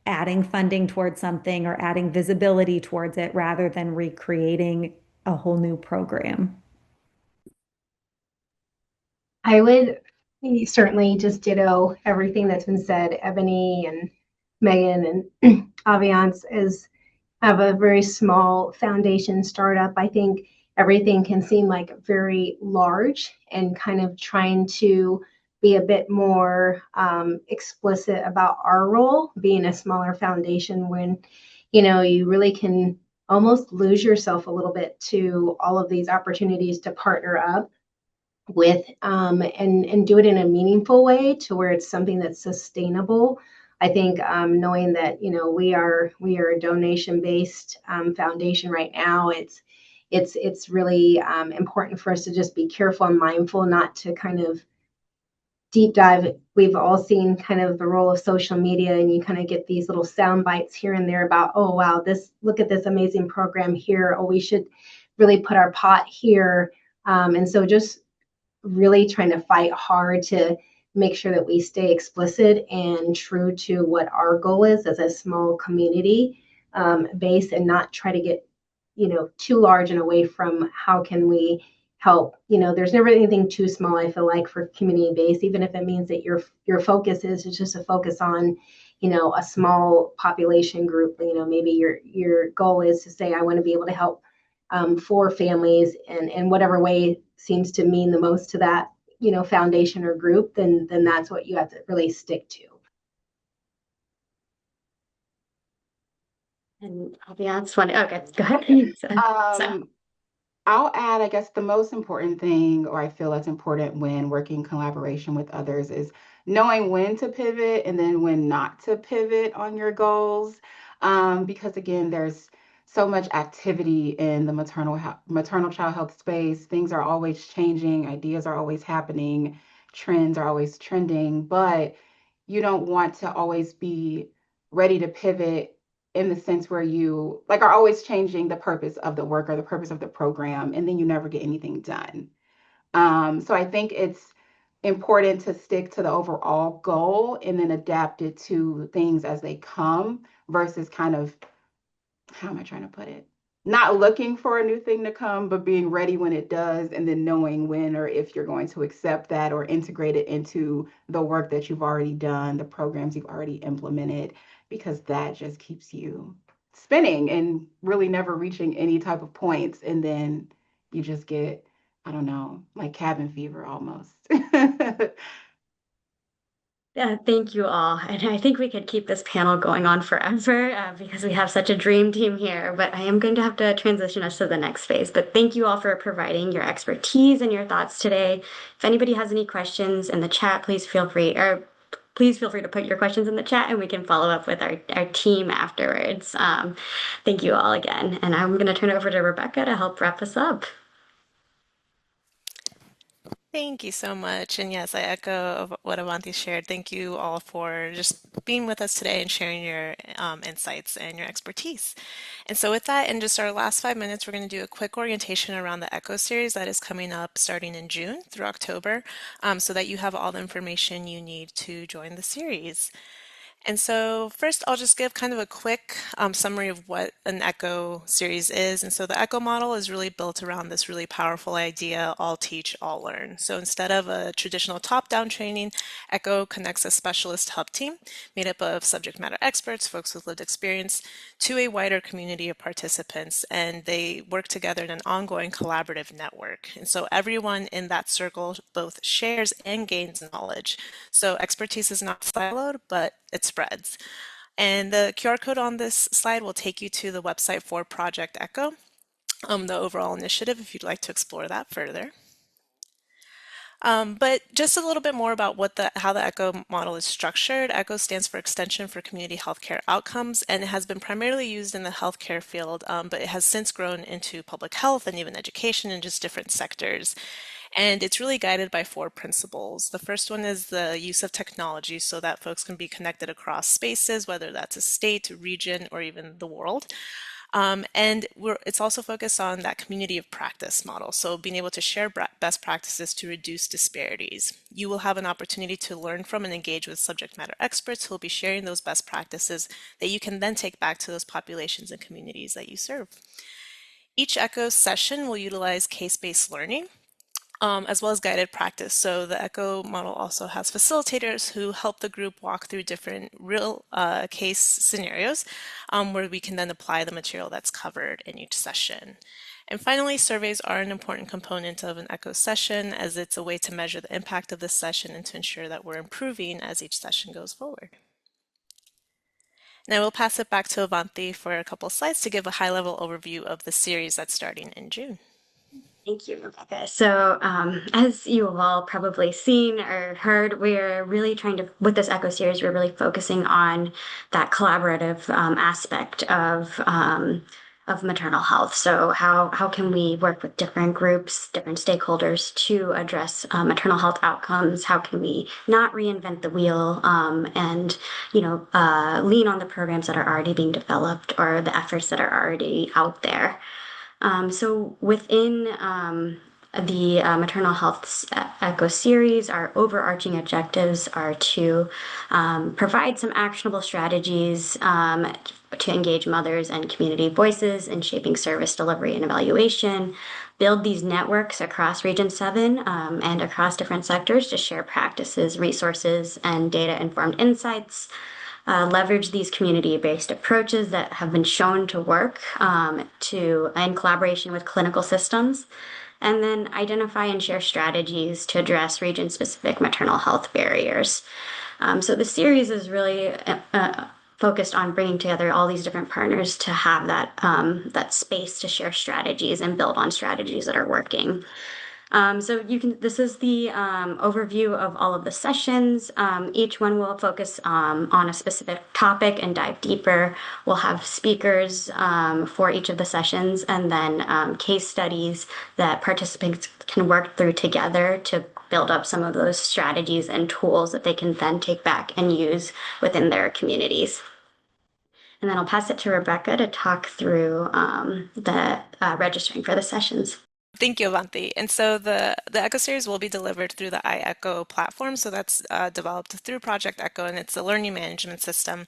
Speaker 4: adding funding towards something or adding visibility towards it rather than recreating a whole new program.
Speaker 5: I would certainly just ditto everything that's been said. Ebony and Megan and Aviance is have a very small foundation startup. I think everything can seem like very large, and kind of trying to be a bit more explicit about our role being a smaller foundation, when you really can almost lose yourself a little bit to all of these opportunities to partner up with, and do it in a meaningful way to where it's something that's sustainable. I think knowing that we are a donation based foundation right now, it's really important for us to just be careful and mindful not to kind of deep dive. We've all seen kind of the role of social media, and you kind of get these little sound bites here and there about, oh wow, this, look at this amazing program here, oh we should really put our pot here. And so just really trying to fight hard to make sure that we stay explicit and true to what our goal is as a small community base, and not try to get too large and away from how can we help. There's never anything too small, I feel like, for community base, even if it means that your focus is just a focus on a small population group. Maybe your goal is to say, I want to be able to help for families, and in whatever way seems to mean the most to that foundation or group, then that's what you have to really stick to.
Speaker 2: And I'll be honest, one. Okay, go ahead. So,
Speaker 7: Um, I'll add, I guess the most important thing, or I feel that's important when working in collaboration with others, is knowing when to pivot and then when not to pivot on your goals. Because again, there's so much activity in the maternal child health space. Things are always changing, ideas are always happening, trends are always trending, but you don't want to always be ready to pivot in the sense where you like are always changing the purpose of the work or the purpose of the program, and then you never get anything done. So I think it's important to stick to the overall goal and then adapt it to things as they come versus kind of, how am I trying to put it? Not looking for a new thing to come, but being ready when it does, and then knowing when or if you're going to accept that or integrate it into the work that you've already done, the programs you've already implemented, because that just keeps you spinning and really never reaching any type of points. And then you just get, I don't know, like cabin fever almost.
Speaker 2: yeah, thank you all. And I think we could keep this panel going on forever because we have such a dream team here. But I am going to have to transition us to the next phase. But thank you all for providing your expertise and your thoughts today. If anybody has any questions in the chat, please feel free to put your questions in the chat, and we can follow up with our team afterwards. Thank you all again. And I'm going to turn it over to Rebecca to help wrap us up.
Speaker 1: Thank you so much. And yes, I echo what Avanti shared. Thank you all for just being with us today and sharing your insights and your expertise. And so with that, in just our last 5 minutes, we're going to do a quick orientation around the ECHO series that is coming up starting in June through October, so that you have all the information you need to join the series. And so first, I'll just give kind of a quick summary of what an ECHO series is. And so the ECHO model is really built around this really powerful idea, all teach, all learn. So instead of a traditional top-down training, ECHO connects a specialist hub team made up of subject matter experts, folks with lived experience, to a wider community of participants. And they work together in an ongoing collaborative network. And so everyone in that circle both shares and gains knowledge. So expertise is not siloed, but it spreads. And the QR code on this slide will take you to the website for Project ECHO, the overall initiative, if you'd like to explore that further. But just a little bit more about how the ECHO model is structured. ECHO stands for Extension for Community Healthcare Outcomes, and it has been primarily used in the healthcare field, but it has since grown into public health and even education and just different sectors. And it's really guided by 4 principles. The first one is the use of technology so that folks can be connected across spaces, whether that's a state, region, or even the world. And it's also focused on that community of practice model. So being able to share best practices to reduce disparities. You will have an opportunity to learn from and engage with subject matter experts who will be sharing those best practices that you can then take back to those populations and communities that you serve. Each ECHO session will utilize case-based learning, as well as guided practice. So the ECHO model also has facilitators who help the group walk through different real case scenarios where we can then apply the material that's covered in each session. And finally, surveys are an important component of an ECHO session, as it's a way to measure the impact of this session and to ensure that we're improving as each session goes forward. Now we'll pass it back to Avanti for a couple slides to give a high-level overview of the series that's starting in June.
Speaker 2: Thank you, Rebecca. So, as you have all probably seen or heard, we're really trying to, with this Echo series, we're really focusing on that collaborative aspect of maternal health. So how can we work with different groups, different stakeholders to address maternal health outcomes? How can we not reinvent the wheel and lean on the programs that are already being developed or the efforts that are already out there? So within the maternal health echo series, our overarching objectives are to provide some actionable strategies to engage mothers and community voices in shaping service delivery and evaluation, build these networks across Region 7 and across different sectors to share practices, resources, and data-informed insights, leverage these community-based approaches that have been shown to work in collaboration with clinical systems, and then identify and share strategies to address region-specific maternal health barriers. So the series is really focused on bringing together all these different partners to have that space to share strategies and build on strategies that are working. This is the overview of all of the sessions. Each one will focus on a specific topic and dive deeper. We'll have speakers for each of the sessions and then case studies that participants can work through together to build up some of those strategies and tools that they can then take back and use within their communities. And then I'll pass it to Rebecca to talk through the registering for the sessions.
Speaker 1: Thank you, Avanti. And so the Echo series will be delivered through the iEcho platform. So that's developed through Project Echo, and it's a learning management system.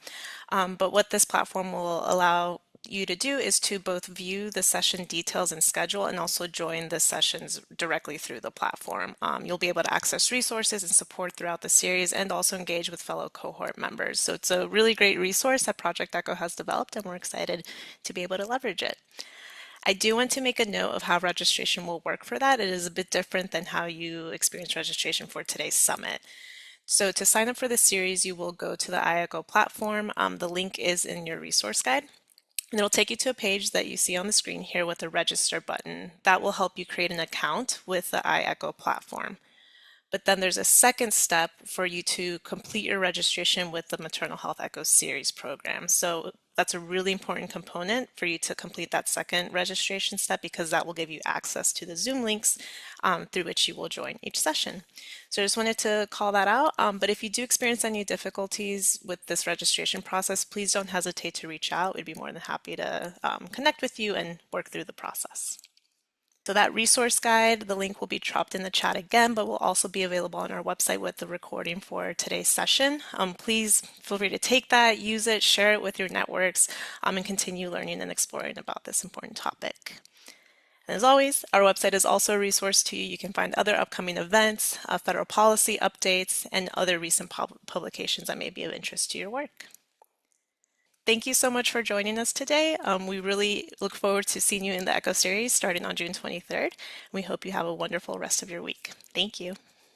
Speaker 1: But what this platform will allow you to do is to both view the session details and schedule and also join the sessions directly through the platform. You'll be able to access resources and support throughout the series and also engage with fellow cohort members. So it's a really great resource that Project Echo has developed, and we're excited to be able to leverage it. I do want to make a note of how registration will work for that. It is a bit different than how you experience registration for today's summit. So to sign up for the series, you will go to the iEcho platform. The link is in your resource guide. And it'll take you to a page that you see on the screen here with a register button. That will help you create an account with the iEcho platform. But then there's a second step for you to complete your registration with the Maternal Health Echo Series program. So that's a really important component for you to complete that second registration step because that will give you access to the Zoom links through which you will join each session. So I just wanted to call that out. But if you do experience any difficulties with this registration process, please don't hesitate to reach out. We'd be more than happy to connect with you and work through the process. So that resource guide, the link will be dropped in the chat again, but will also be available on our website with the recording for today's session. Please feel free to take that, use it, share it with your networks, and continue learning and exploring about this important topic. And as always, our website is also a resource to you. You can find other upcoming events, federal policy updates, and other recent publications that may be of interest to your work. Thank you so much for joining us today. We really look forward to seeing you in the Echo series starting on June 23rd. We hope you have a wonderful rest of your week. Thank you.